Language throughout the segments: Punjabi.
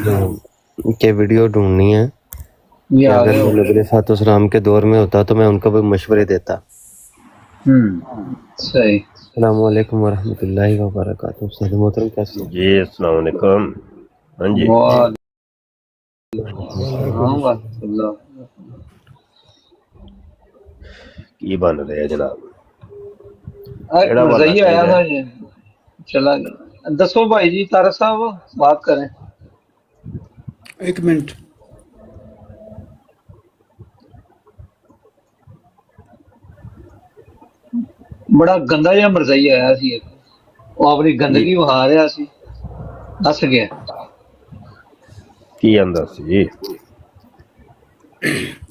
के वीडियो ढूंढनी है कि अगर मैं नबी अलैहिस्सलाम के दौर में होता तो मैं उनको भी मशवरे देता। सही। अस्सलाम वालेकुम वरहमतुल्लाहि वबरकातुहू। उस्ताद मोहतरम कैसे हैं? जी अस्सलाम वालेकुम। हाँ जी की बन रहे हैं जनाब? मरज़ई आया था ये, चला गया। दसो भाई जी, तारक साहब बात करें। एक मिनट। बड़ा गंदा जिहा मरज़ई आया सी एक, वो अपनी गंदगी वहा रहा सी, हस गया। की आंदा सी?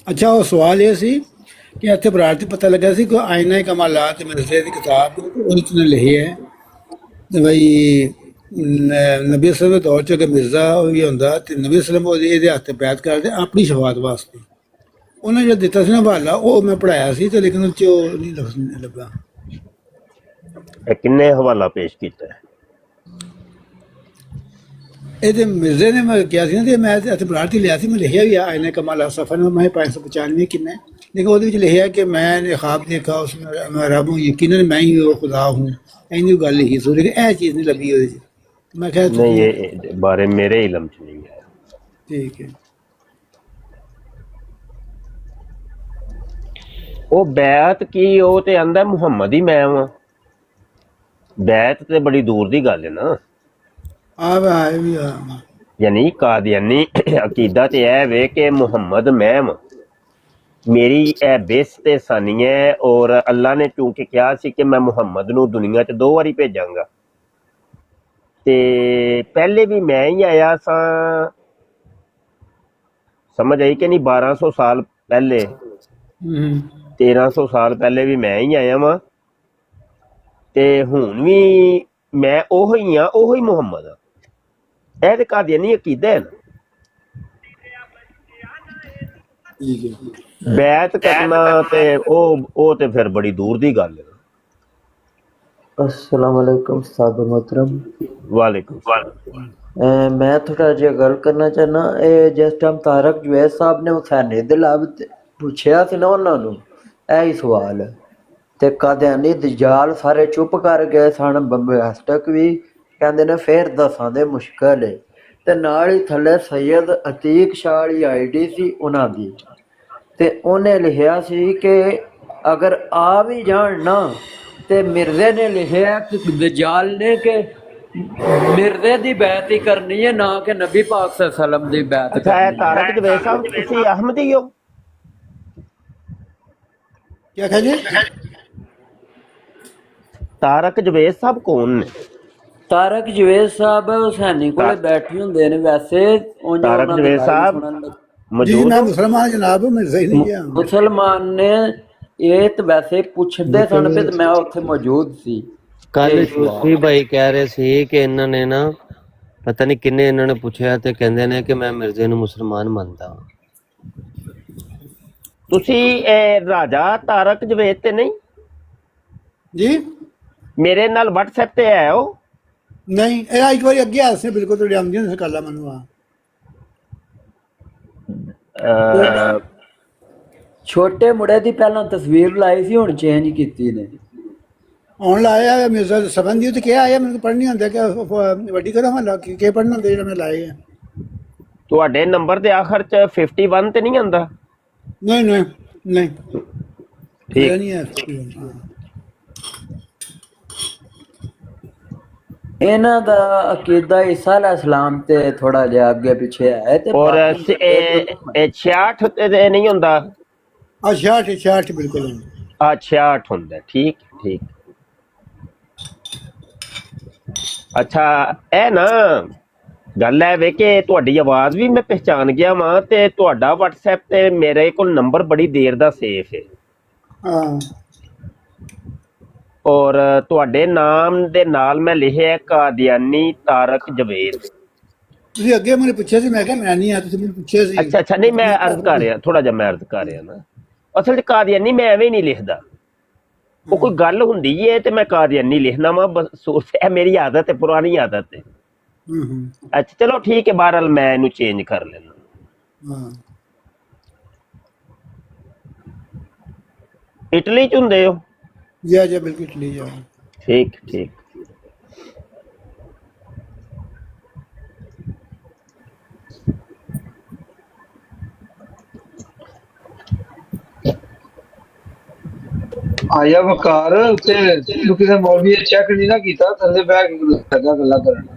अच्छा, वो सवाल ये सी कि ਇੱਥੇ ਬਰਾੜ ਤੇ ਪਤਾ ਲੱਗਾ ਸੀ ਕਿ ਆਇਨਾ ਕਮਾਲਾਤ ਮਿਰਜ਼ੇ ਦੀ ਕਿਤਾਬ ਉਹਦੇ 'ਚ ਲਿਖਿਆ ਹੈ ਤੇ ਬਈ ਨਬੀ ਸੱਲੱਲਾਹੁ ਦੇ ਦੌਰ 'ਚ ਅਗਰ ਮਿਰਜ਼ਾ ਵੀ ਹੁੰਦਾ ਤੇ ਨਬੀ ਸੱਲੱਲਾਹੁ ਇਹਦੇ ਹੱਥ ਬੈਤ ਕਰਦੇ ਆਪਣੀ ਸ਼ਫਾਅਤ ਵਾਸਤੇ। ਉਹਨਾਂ ਜਿਹੜਾ ਦਿੱਤਾ ਸੀ ਨਾ ਹਵਾਲਾ, ਉਹ ਮੈਂ ਪੜ੍ਹਾਇਆ ਸੀ ਤੇ ਲੇਕਿਨ ਉਹ 'ਚ ਉਹ ਨਹੀਂ ਲੱਭਾ। किन्ने हवाला पेश किया है? ਇਹਦੇ ਮਿਰਜ਼ੇ ਨੇ ਮੈਂ ਕਿਹਾ ਸੀ ਨਾ ਤੇ ਮੈਂ ਇੱਥੇ ਬਰਾੜ ਤੇ ਲਿਆ ਸੀ, ਮੈਂ ਲਿਖਿਆ ਵੀ ਆਇਨਾ ਕਮਾਲਾਤ ਸਫਰ ਮੈਂ 595 ਕਿੰਨਾ, लेकिन ਉਹਦੇ ਵਿੱਚ ਲਿਖਿਆ ਕਿ मैंने ख्वाब देखा उसमें मैं रब हूँ, यकीनन मैं ही वो खुदा हूँ, ਇੰਨੀ ਗੱਲ ਲਿਖੀ ਸੀ। ਲੇਕਿन ਇਹ ਚੀਜ਼ ਨਹੀਂ ਲੱਭੀ ਉਹਦੇ 'ਚ। मैं कहा नहीं, ये बारे मेरे इल्म च नहीं है। ठीक है। वो बैत की वो ते आंदा मुहम्मद ही मैं वां। बैत ते बड़ी दूर दी गल है ना। यानी कादियानी अकीदा ते है वे कि मुहम्मद मैं वां, मेरी ए बेस ते सानी है। और अल्लाह ने चूंकि कहा सी कि मैं मुहम्मद नूं दुनिया च 2 वारी भेजांगा, ते पहले भी मैं ही आया सा। समझ आई कि नहीं? 1200 साल पहले, 1300 साल पहले भी मैं ही आया वां, ते हुण भी मैं ओही हाँ, ओही मुहम्मद हाँ। ਇਹ ਤੇ ਕਾਦੀਆਨੀ ਅਕੀਦਾ ਹੈ ਨਾ। बैत करना ते ओ ते फिर बड़ी दूर दी गल है। अस्सलाम वालेकुम उस्ताद मोहतरम। वालेकुम। मैं थोड़ा जिहा गल करना चाहना। जिस टाइम तारक जुवैद साहब ने हुसैन दिलाब पुछया सी ना उन्हां नूं यही सवाल, ते कादियानी दजाल सारे चुप कर गए सन। बंबे हस्टक भी कहंदे ने फिर दसां दे मुश्किल है, ते नाल ही थल्ले सैयद अतीक शाह वाली आईडी सी उन्हां दी, ते उन्हें लिखिया सी कि अगर आ भी जान ना, ते मिर्जे ने लिखिया कि दजाल ने कि मिर्जे दी बैत ही करनी है, ना कि नबी पाक सल्लल्लाहु अलैहि वसल्लम दी बैत। अच्छा है तारक जुवैद साहब, तुसी अहमदी हो? क्या कहे? तारक जुवैद साहब कौन ने? तारक जुवैद साहब हुसैनी कोले बैठे हुंदे ने। वैसे तारक जुवैद साहब जी मौजूद मैं हो? मुसलमान जनाब, मैं सही नहीं गया। मुसलमान ने ये तो वैसे पुछदे सन पे मैं उत्थे मौजूद सी। ਕੱਲ ਸ਼ੂਫੀ ਭਾਈ ਕਹਿ ਰਹੇ ਸੀ ਕਿ ਇਹਨਾਂ ਨੇ ਨਾ ਪਤਾ ਨਹੀਂ ਕਿੰਨੇ ਇਹਨਾਂ ਨੇ ਪੁੱਛਿਆ ਤੇ ਕਹਿੰਦੇ ਨੇ ਕਿ ਮੈਂ ਮਿਰਜ਼ੇ ਨੂੰ ਮੁਸਲਮਾਨ ਮੰਨਦਾ ਹਾਂ। ਤੁਸੀਂ ਰਾਜਾ ਤਾਰਕ ਜਵੇਦ ਤੇ ਨਹੀਂ? जी ਮੇਰੇ ਨਾਲ WhatsApp ਤੇ ਹੈ ਉਹ? नहीं, एक बार अगे आसे बिल्कुल तो आमदी ने कल मनु छोटे मुंडे दी पहला तस्वीर लाई सी, हुण चेंज कीती ने। ऑन लाया मिर्जा सबंधी तो क्या आया, मैंने पढ़ नहीं आंदा क्या वड्डी करो मैं के पढ़ना होंदा जेड़ा मैं लाए है। ਤੁਹਾਡੇ ਨੰਬਰ ਦੇ ਆਖਰ ਚ 51 ਤੇ ਨਹੀਂ ਆਂਦਾ? नहीं नहीं नहीं ठीक। नहीं है। इन्हां दा अकीदा ईसा अलैहिस्सलाम ते थोड़ा जिहा अगे पीछे है ते और 66 ਤੇ ਨਹੀਂ ਹੁੰਦਾ? 66 बिल्कुल। 66 ਹੁੰਦਾ। ठीक ठीक। ਅੱਛਾ ਇਹ ਨਾ ਗੱਲ ਹੈ ਵੇ ਕਿ ਤੁਹਾਡੀ ਆਵਾਜ਼ ਵੀ ਮੈਂ ਪਹਿਚਾਨ ਗਿਆ ਵਾਂ, ਤੇ ਤੁਹਾਡਾ WhatsApp ਤੇ ਮੇਰੇ ਕੋਲ ਨੰਬਰ ਬੜੀ ਦੇਰ ਦਾ ਸੇਫ ਹੈ। हाँ ਔਰ ਤੁਹਾਡੇ ਨਾਮ ਦੇ ਨਾਲ ਮੈਂ ਲਿਖਿਆ ਕਾਦੀਆਨੀ ਤਾਰਕ ਜਵੇਦ। ਤੁਸੀਂ ਅੱਗੇ ਮੈਨੂੰ ਪੁੱਛਿਆ ਸੀ, ਮੈਂ ਕਿਹਾ ਮੈਂ ਨਹੀਂ ਆ, ਤੁਸੀਂ ਮੈਨੂੰ ਪੁੱਛਿਆ ਸੀ। ਅੱਛਾ ਅੱਛਾ, ਨਹੀਂ ਮੈਂ ਅਰਜ਼ ਕਰ ਰਿਹਾ, ਥੋੜਾ ਜਿਹਾ ਮੈਂ ਅਰਜ਼ ਕਰ ਰਿਹਾ ਨਾ। ਅਸਲ 'ਚ ਕਾਦੀਆਨੀ ਮੈਂ ਐਵੇਂ ਨਹੀਂ ਲਿਖਦਾ, ਉਹ ਕੋਈ ਗੱਲ ਹੁੰਦੀ ਹੈ ਤੇ ਮੈਂ ਕਾਦੀਆਨੀ ਲਿਖਣਾ ਵਾ। ਬਸ ਇਹ ਮੇਰੀ ਆਦਤ ਹੈ, ਪੁਰਾਣੀ ਆਦਤ ਹੈ। ਅੱਛਾ ਚਲੋ ਠੀਕ ਹੈ, ਬਹਰਹਾਲ ਮੈਂ ਇਹਨੂੰ ਚੇਂਜ ਕਰ ਲੈਣਾ। ਹਾਂ ਇਟਲੀ ਚ ਹੁੰਦੇ ਹੋ? ਜਾ ਬਿਲਕੁਲ ਚਲੀ ਜਾ। ਠੀਕ ਠੀਕ। ਆਇਆ ਵਕਾਰ ਉੱਤੇ ਤੈਨੂੰ ਕਿਸੇ ਮੌਲਵੀ ਨੇ ਚੈੱਕ ਨਹੀਂ ਨਾ ਕੀਤਾ, ਥੱਲੇ ਬਹਿ ਕੇ ਲੱਗਾ ਗੱਲਾਂ ਕਰਨ।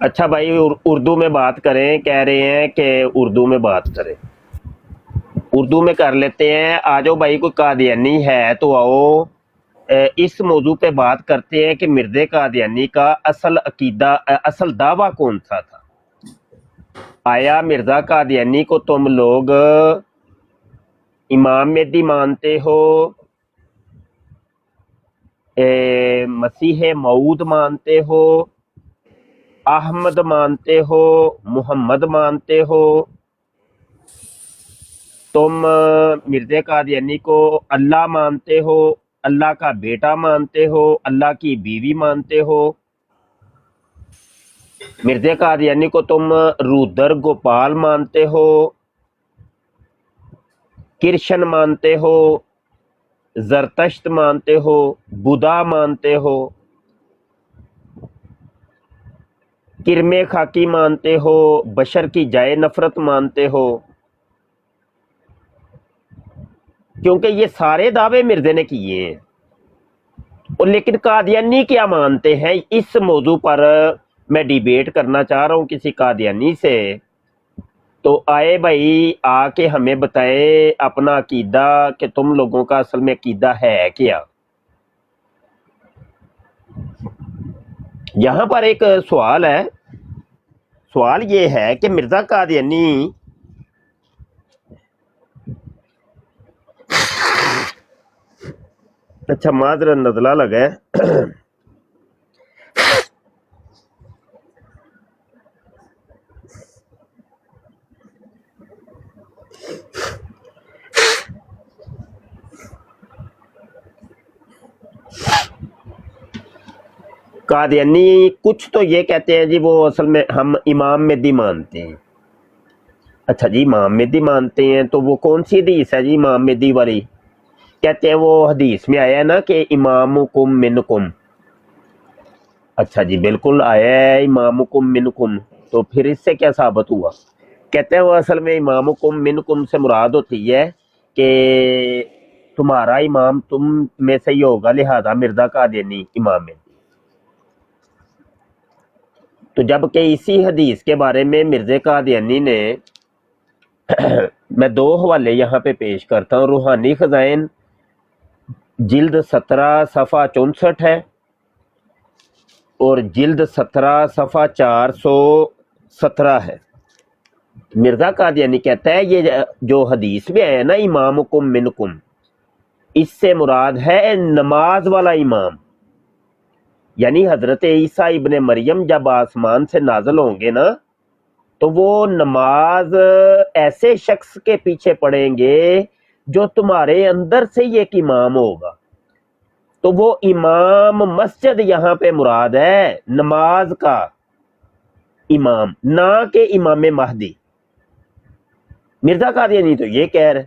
अच्छा भाई उर्दू में बात करें, कह रहे हैं कि उर्दू में बात करें, उर्दू में कर लेते हैं। आ जाओ भाई, कोई कादियानी है तो आओ, इस मौजू पे बात करते हैं कि मिर्ज़े कादियानी का असल अकीदा, असल दावा कौन सा था। आया मिर्ज़ा कादियानी को तुम लोग इमाम मेहदी मानते हो, मसीह मऊद मानते हो, अहमद मानते हो, मोहम्मद मानते हो, तुम मिर्ज़े कादियानी को अल्लाह मानते हो, अल्लाह का बेटा मानते हो, अल्लाह की बीवी मानते हो। मिर्ज़े कादियानी को तुम रुदर गोपाल मानते हो, कृष्ण मानते हो, जरतश्त मानते हो, बुधा मानते हो, किरमे खाकी मानते हो, बशर की जाए नफरत मानते हो। क्योंकि ये सारे दावे मिर्जे ने किए हैं, और लेकिन कादियानी क्या मानते हैं, इस मौजू पर मैं डिबेट करना चाह रहा हूँ किसी कादियानी से। तो आए भाई, आके हमें बताए अपना अकीदा कि तुम लोगों का असल में अकीदा है क्या। यहाँ पर एक सवाल है, सवाल ये है कि मिर्ज़ा कादियानी अच्छा माजर नजला लगा है। कादियानी कुछ तो ये कहते हैं जी, वो असल में हम इमाम मेहदी मानते हैं। अच्छा जी, इमाम मेहदी मानते हैं, तो वो कौन सी हदीस है जी इमाम मेहदी वाली? कहते हैं वो हदीस में आया है ना कि इमामुकुम मिनकुम। अच्छा जी, बिल्कुल आया है इमामुकुम मिनकुम, तो फिर इससे क्या साबित हुआ? कहते हैं वो असल में इमामुकुम मिनकुम से मुराद होती है कि तुम्हारा इमाम तुम में से ही होगा, लिहाजा मिर्ज़ा कादियानी इमाम है। तो जबकि इसी हदीस के बारे में मिर्ज़े कादियानी ने मैं 2 हवाले यहाँ पे पेश करता हूँ। रूहानी खजाइन जिल्द 17 सफ़ा 64 है, और जिल्द 17 सफ़ा 417 है। मिर्ज़ा कादियानी कहता है ये जो हदीस में है ना इमामुकुम मिनकुम, इससे मुराद है नमाज वाला इमाम, यानी हजरत ईसा इब्ने मरियम जब आसमान से नाजल होंगे ना, तो वो नमाज ऐसे शख्स के पीछे पढ़ेंगे जो तुम्हारे अंदर से ही एक इमाम होगा। तो वो इमाम मस्जिद यहाँ पे मुराद है, नमाज का इमाम, ना के इमाम महदी। मिर्ज़ा कादियानी तो ये कह रहे,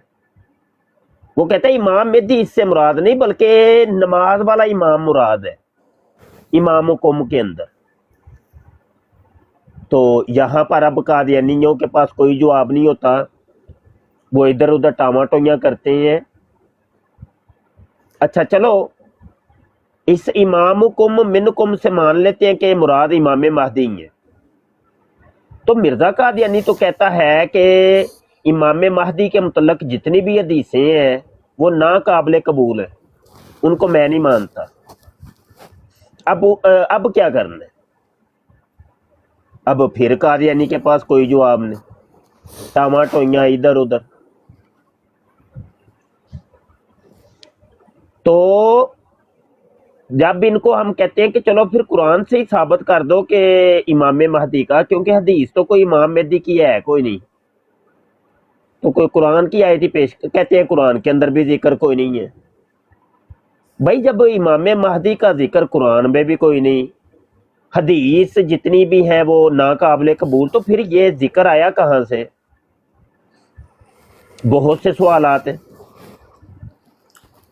वो कहते हैं इमाम मेहदी इससे मुराद नहीं, बल्कि नमाज वाला इमाम मुराद है इमाम कौम के अंदर। तो यहाँ पर अब कादियानियों के पास कोई जवाब नहीं होता, वो इधर उधर टामाटोइयाँ करते हैं। अच्छा चलो, इस इमाम कुम मिन कुम से मान लेते हैं कि मुराद इमाम महदी है। तो मिर्ज़ा कादियानी तो कहता है कि इमाम महदी के मुतल्लक जितनी भी हदीसें हैं वो ना काबिल कबूल है, उनको मैं नहीं मानता। अब क्या करना है? अब फिर कादियानी के पास कोई जवाब नहीं, टामाटोइयाँ इधर उधर। तो जब इनको हम कहते हैं कि चलो फिर कुरान से ही साबित कर दो कि इमाम महदी का, क्योंकि हदीस तो कोई इमाम महदी की है कोई नहीं, तो कोई कुरान की आयत ही पेश, कहते हैं कुरान के अंदर भी जिक्र कोई नहीं है। भाई जब इमाम महदी का जिक्र कुरान में भी कोई नहीं, حدیث جتنی بھی ہیں وہ ناقابل قبول، تو پھر یہ ذکر آیا کہاں سے؟ بہت سے سوالات ہیں،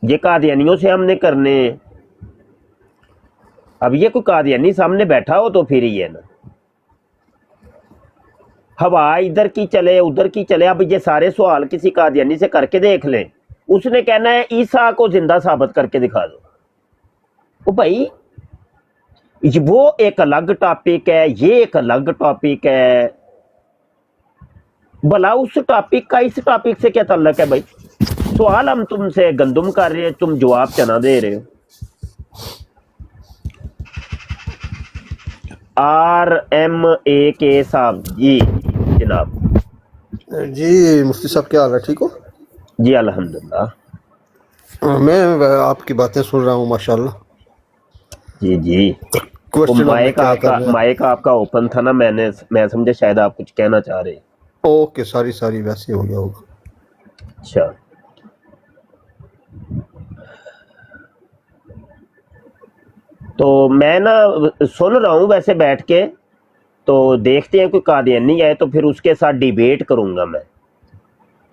یہ قادیانیوں سے ہم نے کرنے ہیں۔ اب یہ کوئی قادیانی سامنے بیٹھا ہو تو پھر ہی ہے نا، ہوا ادھر کی چلے ادھر کی چلے۔ اب یہ سارے سوال کسی قادیانی سے کر کے دیکھ لیں، اس نے کہنا ہے عیسیٰ کو زندہ ثابت کر کے دکھا دو۔ او بھائی وہ ایک الگ ٹاپک ہے، یہ ایک الگ ٹاپک ہے، بھلا اس ٹاپک کا اس ٹاپک سے کیا تعلق ہے بھائی؟ سوال ہم تم سے گندم کر رہے ہیں، تم جواب چنا دے رہے ہو۔ RMAK صاحب جی جناب، جی مفتی صاحب کیا حال ہے؟ ٹھیک ہو؟ جی الحمدللہ۔ میں آپ کی باتیں سن رہا ہوں ماشاءاللہ۔ جی جی، وہ کوشچن آپ نے کیا کر رہے ہیں؟ مائک آپ کا اوپن تھا نا، میں سمجھا شاید آپ کچھ کہنا چاہ رہے ہیں۔ اوکے، ساری ویسے ہو گیا ہوگا۔ اچھا، تو میں نا سن رہا ہوں ویسے بیٹھ کے، تو دیکھتے ہیں کوئی قادیانی ہے تو پھر اس کے ساتھ ڈیبیٹ کروں گا میں،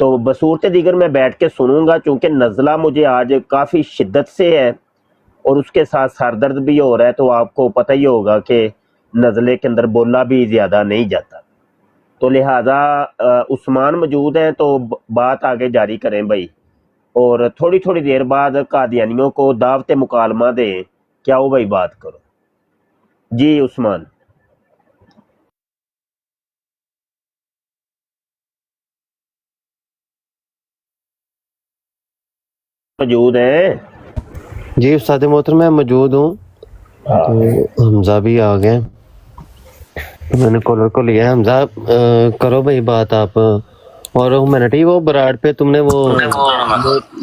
تو بصورت دیگر میں بیٹھ کے سنوں گا، چونکہ نزلہ مجھے آج کافی شدت سے ہے اور اس کے ساتھ سر درد بھی ہو رہا ہے، تو آپ کو پتہ ہی ہوگا کہ نزلے کے اندر بولا بھی زیادہ نہیں جاتا، تو لہٰذا عثمان موجود ہیں تو بات آگے جاری کریں بھائی، اور تھوڑی تھوڑی دیر بعد قادیانیوں کو دعوت مکالمہ دیں، کیا ہو بھائی بات کرو۔ جی عثمان موجود ہیں؟ جی استاد محترم میں موجود ہوں، تو حمزہ بھی آ گئے، تو میں نے کالر کو لیا ہے۔ حمزہ کرو بھائی بات آپ، اور ہیومینٹی وہ براڈ پہ تم نے وہ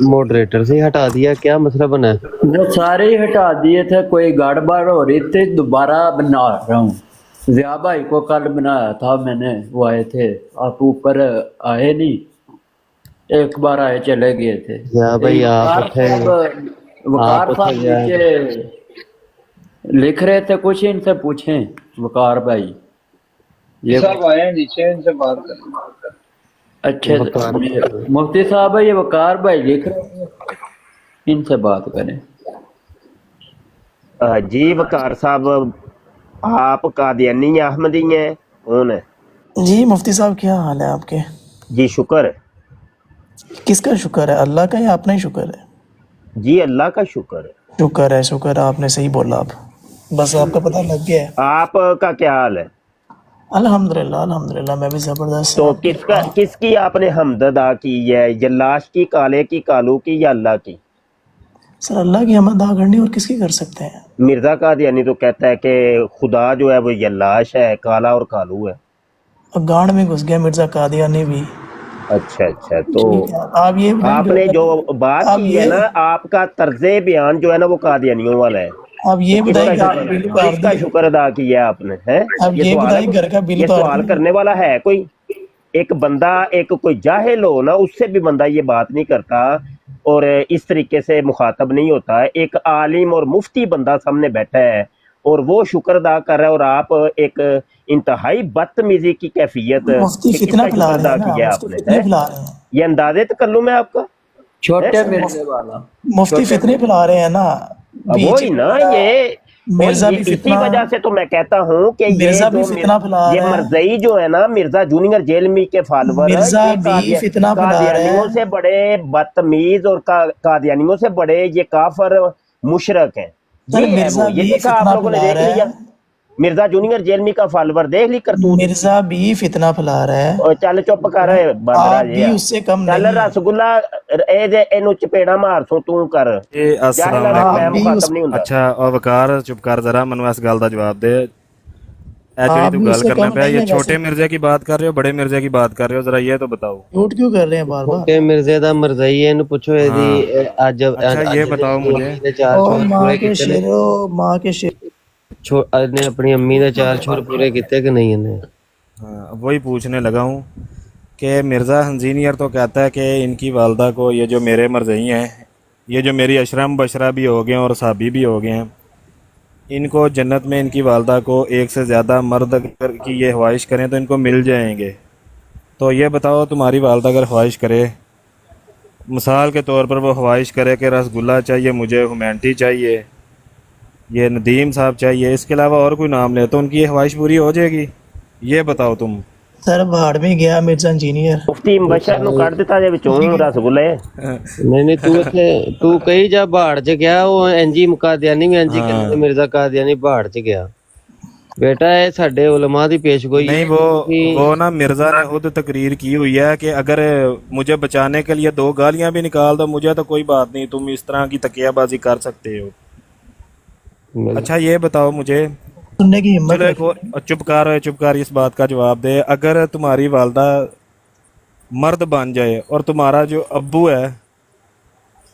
ماڈریٹر سے ہی ہٹا دیا، کیا مسئلہ بنا ہے؟ وہ سارے ہی ہٹا دیے تھے، کوئی گڑبڑ ہو رہی تھی، دوبارہ بنا رہا ہوں۔ ضیاء بھائی کو کل بنایا تھا میں نے، وہ آئے تھے، آپ اوپر آئے نہیں، ایک بار آئے چلے گئے تھے۔ یا بھائی آپ تھے، وقار آپ صاحب نیچے لکھ رہے تھے، کچھ ان سے پوچھیں وقار بھائی۔ یہ صاحب آئے ہیں نیچے، ان سے بات کریں۔ اچھا مفتی صاحب یہ وقار بھائی لکھ رہے تھے، ان سے بات کریں۔ جی وقار صاحب، آپ قادیانی احمدی ہیں؟ کون ہے؟ جی مفتی صاحب کیا حال ہے آپ کے؟ جی شکر ہے۔ کس کا شکر ہے، اللہ کا یا اپنا ہی شکر ہے؟ جی اللہ کا شکر ہے۔ شکر ہے، آپ نے صحیح بولا، اب بس آپ کا پتہ لگ گیا ہے۔ آپ کا کیا حال ہے؟ الحمدللہ میں بھی زبردست تو ہوں۔ آپ کی دعا۔ کس کی آپ نے حمد ادا کی ہے؟ یلاش کی، کالے کی، کالو کی، یا اللہ کی؟ سر اللہ کی حمد ادا کرنی، اور کس کی کر سکتے ہیں؟ مرزا قادیانی تو کہتا ہے کہ خدا جو ہے وہ یلاش ہے، کالا اور کالو ہے۔ اور گانڈ میں گھس گیا مرزا قادیانی بھی۔ اچھا تو ٹھیک ہے، آپ یہ بتائیں آپ نے جو بات کی ہے نا، آپ کا طرز بیان جو ہے نا وہ قادیانیوں والا ہے۔ آپ یہ بتائیں گھر کا بل اتار کس کا دیا؟ شکر ادا کیا آپ نے؟ آپ یہ بتائیں گھر کا بل یہ اتار سوال دیا؟ کرنے والا ہے کوئی؟ ایک بندہ، ایک کوئی جاہل ہو نا، اس سے بھی بندہ یہ بات نہیں کرتا اور اس طریقے سے مخاطب نہیں ہوتا۔ ایک عالم اور مفتی بندہ سامنے بیٹھا ہے اور وہ شکر ادا کر رہا ہے، اور آپ ایک انتہائی بدتمیزی کی کیفیت، مفتی کس فتنہ کا پھیلا شکر رہے ادا ہیں نا، کیا آپ مفتی نے؟ فتنے پھیلا رہے ہیں، یہ اندازے تکلم ہے آپ کا؟ چھوٹے مرزے والا مفتی فتنے پھیلا رہے ہیں نا بیچ وہی نا، یہ مرزا بھی اسی فتنہ، وجہ سے تو میں کہتا ہوں کہ یہ مرزا بھی جو فتنہ پھیلا یہ رہا ہے، مرزئی جو ہے نا، مرزا جونیئر جیلمی کے فالوور، مرزا یہ بھی فتنہ پھیلا رہا قادیانیوں ہے۔ سے بڑے بدتمیز اور قادیانیوں سے بڑے یہ کافر مشرک ہیں۔ سر یہ ہے مرزا وہ، یہ بھی دیکھا آپ فتنہ لوگوں نے، پھیلا دیکھ رہا لیا ہے، مرزا جونیئر جیلمی کا فالوور، دیکھ لی کرتوت۔ مرزا بھی فتنہ پھیلا رہا ہے، اور چل چپ کر باندرا آپ بھی جیا، اس سے کم چل نہیں ہیں، رسگلا اینو چپیڑا مار سو تو کر، جی السلام جاہل آپ میں علیکم۔ بھی اس مخاطب نہیں ہوں۔ ਅੱਛਾ ਉਹ ਵਕਾਰ ਚੁੱਪ ਕਰ ਜ਼ਰਾ ਮੈਨੂੰ ਇਸ ਗੱਲ ਦਾ ਜਵਾਬ ਦੇ। ਇਹ ਜਿਹੜੀ آپ ਤੂੰ بھی اس ਗੱਲ سے ਕਰਨਾ کم ਪਿਆ نہیں یہ ہے ویسے۔ چھوٹے مرزے کی بات کر رہے ہو بڑے مرزے کی بات کر رہے ہو؟ ذرا یہ تو بتاؤ۔ جھوٹ کیوں کر رہے ہیں بار بار؟ چھوٹے مرزے دا مرزائی ہے، ਇਹਨੂੰ ਪੁੱਛੋ ਇਹਦੀ ہاں ਅੱਜ اچھا یہ بتاؤ مجھے، ਦੇ ਚਾਰ او ਛੋਰ ماں ਪੂਰੇ کے ਕੀਤੇ ਨੇ؟ شیرو، ماں کے شیر، ਇਹਨੇ ਆਪਣੀ ਅੰਮੀ ਦੇ ਚਾਰ ਛੋਰ ਪੂਰੇ ਕੀਤੇ کہ نہیں ਇਹਨੇ؟ ہاں وہی پوچھنے لگا ہوں کہ مرزا ہنزینیئر تو کہتا ہے کہ ان کی والدہ کو، یہ جو میرے مرزئی ہیں، یہ جو میری اشرم بشرا بھی ہو گئے ہیں اور صحابی بھی ہو گئے ہیں، इनको जन्नत में इनकी वालदा को एक से ज़्यादा मर्द की ये ख्वाहिश करें तो इनको मिल जाएंगे। तो ये बताओ तुम्हारी वालदा अगर ख्वाहिश करे, मिसाल के तौर पर वो ख्वाहिश करे कि रसगुल्ला चाहिए मुझे, हुमैंटी चाहिए, ये नदीम साहब चाहिए, इसके अलावा और कोई नाम ले, तो उनकी ये ख्वाहिश पूरी हो जाएगी? ये बताओ तुम। सर भाड़ में गया मिर्जा इंजीनियर। ਮੁਫਤੀ ਬਸ਼ਰ ਨੂੰ ਕੱਢ ਦਿੱਤਾ ਜੇ ਵਿੱਚੋਂ ਰਸਗੁੱਲੇ। नहीं तू इत्थे तू कही जा पहाड़ च गया वो एनजी कादियानी भी एनजी कहते मिर्जा कादियानी पहाड़ च गया बेटा ये साडे उलमा दी पेशगोई नहीं, वो ना मिर्जा ने खुद तकरीर की हुई है कि अगर मुझे बचाने के लिए 2 गालियां भी निकाल दो मुझे तो कोई बात नहीं, तुम इस तरह की तकियाबाजी कर सकते हो। अच्छा ये बताओ मुझे, सुनने की हिम्मत चलो एक और चुप कर इस बात का जवाब दे। अगर तुम्हारी वालदा मर्द बन जाए और तुम्हारा जो अब्बू है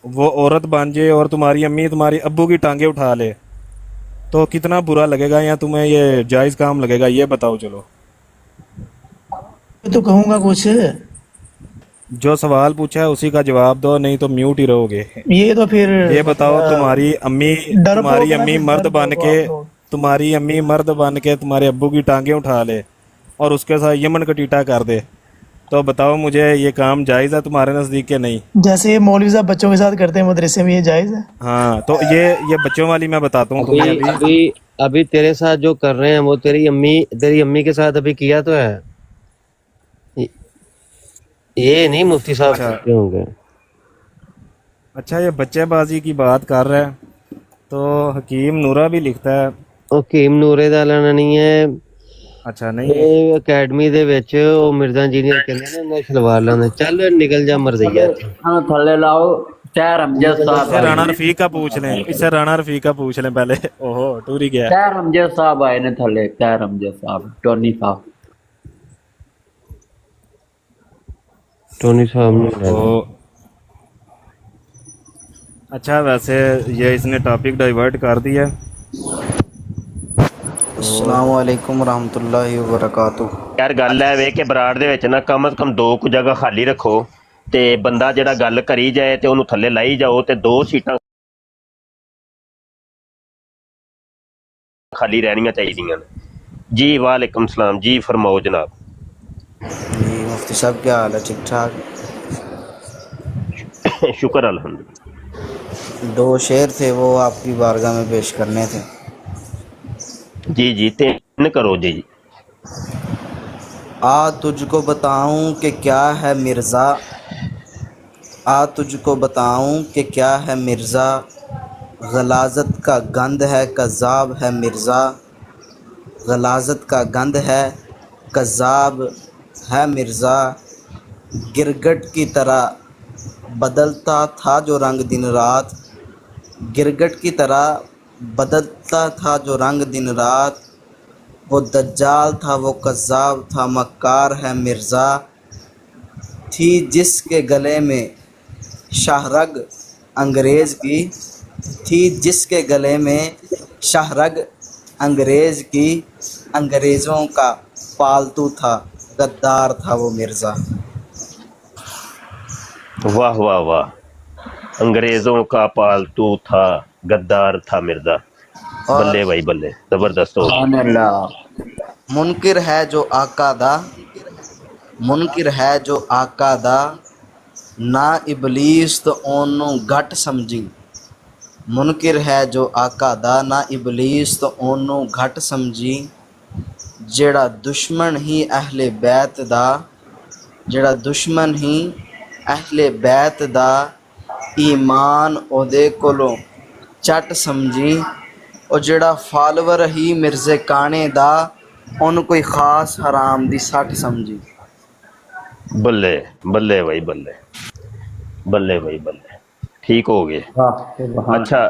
वो औरत बन जाए और तुम्हारी अम्मी तुम्हारी अब्बू की टांगे उठा ले, तो कितना बुरा लगेगा या तुम्हें ये जायज़ काम लगेगा? ये बताओ। चलो तो कहूँगा कुछ, जो सवाल पूछा है उसी का जवाब दो, नहीं तो म्यूट ही रहोगे। ये तो फिर ये बताओ तुम्हारी अम्मी डरपोक तुम्हारी अम्मी मर्द बन के तुम्हारे अब्बू की टांगे उठा ले और उसके साथ यमन का टीटा कर दे, तो बताओ मुझे ये काम जायज़ है तुम्हारे नज़दीक के नहीं? जैसे ये मौलवी साहब बच्चों के साथ करते हैं मदरसे में, ये जायज़ है? हाँ, तो ये बच्चों वाली मैं बताता हूँ तुम्हें अभी अभी। अभी तेरे साथ जो कर रहे हैं वो तेरी अम्मी के साथ अभी किया तो है, ये नहीं मुफ्ती साहब करते होंगे। अच्छा ये बच्चेबाजी की बात कर रहा है, तो हकीम नूरा भी लिखता है। ਹਕੀਮ ਨੂਰੇ ਦਾ ਲੈਣਾ ਨਹੀਂ ਹੈ। अच्छा नहीं, ਇਹ ਅਕੈਡਮੀ ਦੇ ਵਿੱਚ ਉਹ ਮਿਰਜ਼ਾ ਇੰਜੀਨੀਅਰ ਕਹਿੰਦੇ ਨੇ ਉਹਨਾਂ ਸਲਵਾਰ ਲਾਉਂਦੇ, ਚੱਲ ਨਿਕਲ ਜਾ ਮਰਜ਼ਈਆ। हाँ थल्ले लाओ तैर अमजद इससे साहब राणा रफीक का पूछ लें, इससे राणा रफीक का पूछ लें पहले। ओहो टूर ही गया। तैर अमजद साहब आए ने थल्ले, तैर अमजद साहब, टोनी साहब। टोनी साहब ने तो अच्छा वैसे ये इसने टॉपिक डाइवर्ट कर दिया। अस्सलाम वालेकुम रहमतुल्लाहि व बरकातुहू। ਯਾਰ ਗੱਲ ਹੈ ਵੇ ਕਿ ਬਰਾੜ ਦੇ ਵਿੱਚ ਨਾ ਕਮ ਸੇ ਕਮ 2 ਕੁ ਜਗ੍ਹਾ ਖਾਲੀ ਰੱਖੋ ਤੇ ਬੰਦਾ ਜਿਹੜਾ ਗੱਲ ਕਰੀ ਜਾਏ ਤੇ ਉਹਨੂੰ ਥੱਲੇ ਲਾਈ ਜਾਓ ਤੇ 2 ਸੀਟਾਂ ਖਾਲੀ ਰਹਿਣੀਆਂ ਚਾਹੀਦੀਆਂ ਨੇ। ਜੀ ਵਾਲੇकुम सलाम जी, फरमाओ जनाब। जी मुफ्ती साहब क्या हाल है? ठीक ठाक? शुक्र अल्हम्दुलिल्लाह। 2 शेर थे वो आपकी बारगाह में पेश करने थे। जी जी 3 करो जी। आ तुझको बताऊं कि क्या है मिर्ज़ा, आ तुझको बताऊं कि क्या है मिर्ज़ा, गलाज़त का गंध है कज़्ज़ाब है मिर्ज़ा, गलाज़त का गंध है कज़्ज़ाब है मिर्ज़ा, गिरगट की तरह बदलता था जो रंग दिन रात, गिरगट की तरह बदलता था जो रंग दिन रात, वो दज्जाल था वो कज़्ज़ाब था मक्कार है मिर्ज़ा, थी जिसके गले में शाहरग अंग्रेज़ की, थी जिसके गले में शाहरग अंग्रेज़ की, अंग्रेज़ों का पालतू था गद्दार था वो मिर्ज़ा। वाह वाह वाह, अंग्रेजों का पालतू था गद्दार था मिर्जा। बल्ले भाई बल्ले, जबरदस्त हो गया। मुनकिर है जो आका दा, मुनकिर है जो आका दा, ना इबलीस तो ओनू घट समझी, मुनकिर है जो आका दा, ना इबलीस तो ओनू घट समझी, जेड़ा दुश्मन ही अहले बैत दा, जेड़ा दुश्मन ही अहले बैत दा, ईमान ओदे कोलों चट समझी, और जेड़ा फालोवर ही मिर्ज़े काने दा, ਉਹਨੂੰ ਕੋਈ ਖਾਸ ਹਰਾਮ ਦੀ ਸੱਟ ਸਮਝੀ। ਬੱਲੇ ਬੱਲੇ ਭਾਈ ਬੱਲੇ, ਬੱਲੇ ਭਾਈ ਬੱਲੇ, ਠੀਕ ਹੋ ਗਏ। ਅੱਛਾ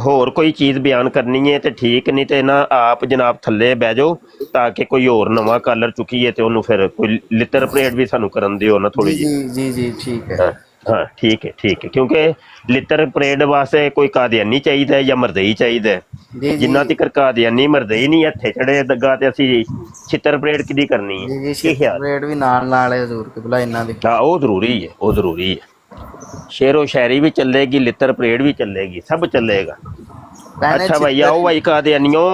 ਹੋਰ ਕੋਈ ਚੀਜ਼ ਬਿਆਨ ਕਰਨੀ ਹੈ ਤੇ ਠੀਕ, ਨਹੀਂ ਤੇ ਨਾ ਆਪ ਜਨਾਬ ਥੱਲੇ ਬਹਿ ਜਾਓ ਤਾਂ ਕਿ ਕੋਈ ਹੋਰ ਨਵਾਂ ਕਾਲਰ ਚੁੱਕੀਏ ਤੇ ਉਹਨੂੰ ਫਿਰ ਕੋਈ ਲਿਟਰ ਪਰੇਡ ਵੀ ਸਾਨੂੰ ਕਰਨ ਦਿਓ ਨਾ ਥੋੜੀ ਜਿਹੀ। ਜੀ ਜੀ ਠੀਕ ਹੈ। ਹਾਂ ਠੀਕ ਹੈ ਕਿਉਂਕਿ ਲਿਟਰ ਪਰੇਡ ਵਾਸਤੇ ਕੋਈ ਕਾਦੀਆਨੀ ਚਾਹੀਦਾ ਜਾਂ ਮਰਦਈ ਚਾਹੀਦਾ। ਜਿੰਨਾ ਤੱਕ ਕਾਦੀਆਨੀ ਮਰਦਈ ਨਹੀਂ ਇੱਥੇ ਚੜੇ ਦੱਗਾ ਤੇ ਅਸੀਂ ਛਿੱਤਰ ਪਰੇਡ ਕਿਹਦੀ ਕਰਨੀ ਹੈ? ਕੀ ਖਿਆਲ? ਪਰੇਡ ਵੀ ਨਾਲ ਹੈ ਜ਼ਰੂਰ ਕਿਬਲਾ ਇਹਨਾਂ ਦੀ। ਹਾਂ ਉਹ ਜ਼ਰੂਰੀ ਹੈ, ਉਹ ਜ਼ਰੂਰੀ ਹੈ। ਸ਼ੇਰੋ ਸ਼ਾਇਰੀ ਵੀ ਚੱਲੇਗੀ, ਲਿੱਤਰ ਪਰੇਡ ਵੀ ਚੱਲੇਗੀ, ਸਭ ਚੱਲੇਗਾ। अच्छा भाई आओ भाई कादियानियों,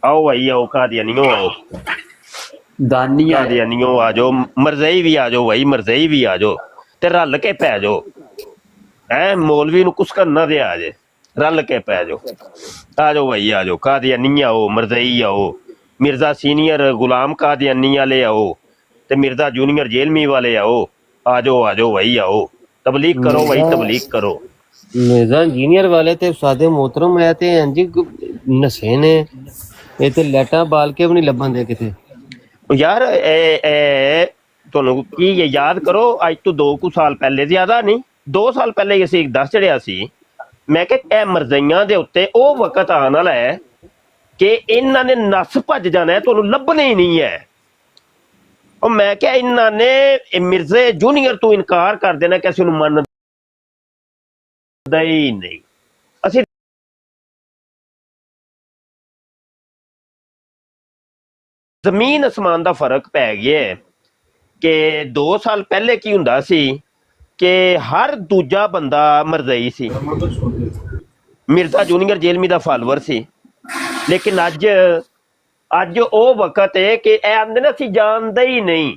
आओ भाई आओ कादियानियों, आओ दानिया कादियानियों आ जाओ, मरजई भी आ जाओ भाई, मरजई भी आ जाओ ते रल के पै जाओ। है मौलवी नु कुछ करना दे आ जे, रल के पै जाओ। आ जाओ भाई आ जाओ, कादियानी आओ, मरजई आओ, मिर्जा सीनियर गुलाम कादियानी वाले आओ ते मिर्जा जूनियर जेलमी वाले आओ। आ जाओ भाई आओ, तबलीग करो भाई, तबलीग करो। मिर्जा इंजीनियर वाले ते उस्तादे मोहतरम है ते इंज नशे ने ये ते लैटा बाल के भी नहीं लभन दे किते। यार ਤੁਹਾਨੂੰ ਕੀ ਯਾਦ ਕਰੋ, ਅੱਜ ਤੋਂ 2 ਸਾਲ ਪਹਿਲੇ, ਜ਼ਿਆਦਾ ਨਹੀਂ 2 ਸਾਲ ਪਹਿਲੇ ਅਸੀਂ ਇੱਕ ਦੱਸ ਚੜਿਆ ਸੀ, ਮੈਂ ਕਿਹਾ ਇਹ ਮਰਜ਼ਈਆਂ ਦੇ ਉੱਤੇ ਉਹ ਵਕਤ ਆਉਣ ਵਾਲਾ ਹੈ ਕਿ ਇਹਨਾਂ ਨੇ ਨਸ ਭੱਜ ਜਾਣਾ ਹੈ, ਤੁਹਾਨੂੰ ਲੱਭਣਾ ਹੀ ਨਹੀਂ ਹੈ। ਉਹ ਮੈਂ ਕਿਹਾ ਇਹਨਾਂ ਨੇ ਮਿਰਜ਼ੇ ਜੂਨੀਅਰ ਤੋਂ ਇਨਕਾਰ ਕਰ ਦੇਣਾ ਕਿ ਅਸੀਂ ਉਹਨੂੰ ਮੰਨਦਾ ਹੀ ਨਹੀਂ। ਅਸੀਂ ਜ਼ਮੀਨ ਅਸਮਾਨ ਦਾ ਫਰਕ ਪੈ ਗਿਆ ਹੈ ਕਿ 2 ਸਾਲ ਪਹਿਲੇ ਕੀ ਹੁੰਦਾ ਸੀ ਕਿ ਹਰ ਦੂਜਾ ਬੰਦਾ ਮਰਜ਼ਈ ਸੀ, ਮਿਰਜ਼ਾ ਜੂਨੀਅਰ ਜੇਲਮੀ ਦਾ ਫਾਲੋਅਰ ਸੀ। ਲੇਕਿਨ ਅੱਜ ਉਹ ਵਕਤ ਹੈ ਕਿ ਇਹ ਆਂਦੇ ਨੇ ਅਸੀਂ ਜਾਣਦੇ ਹੀ ਨਹੀਂ।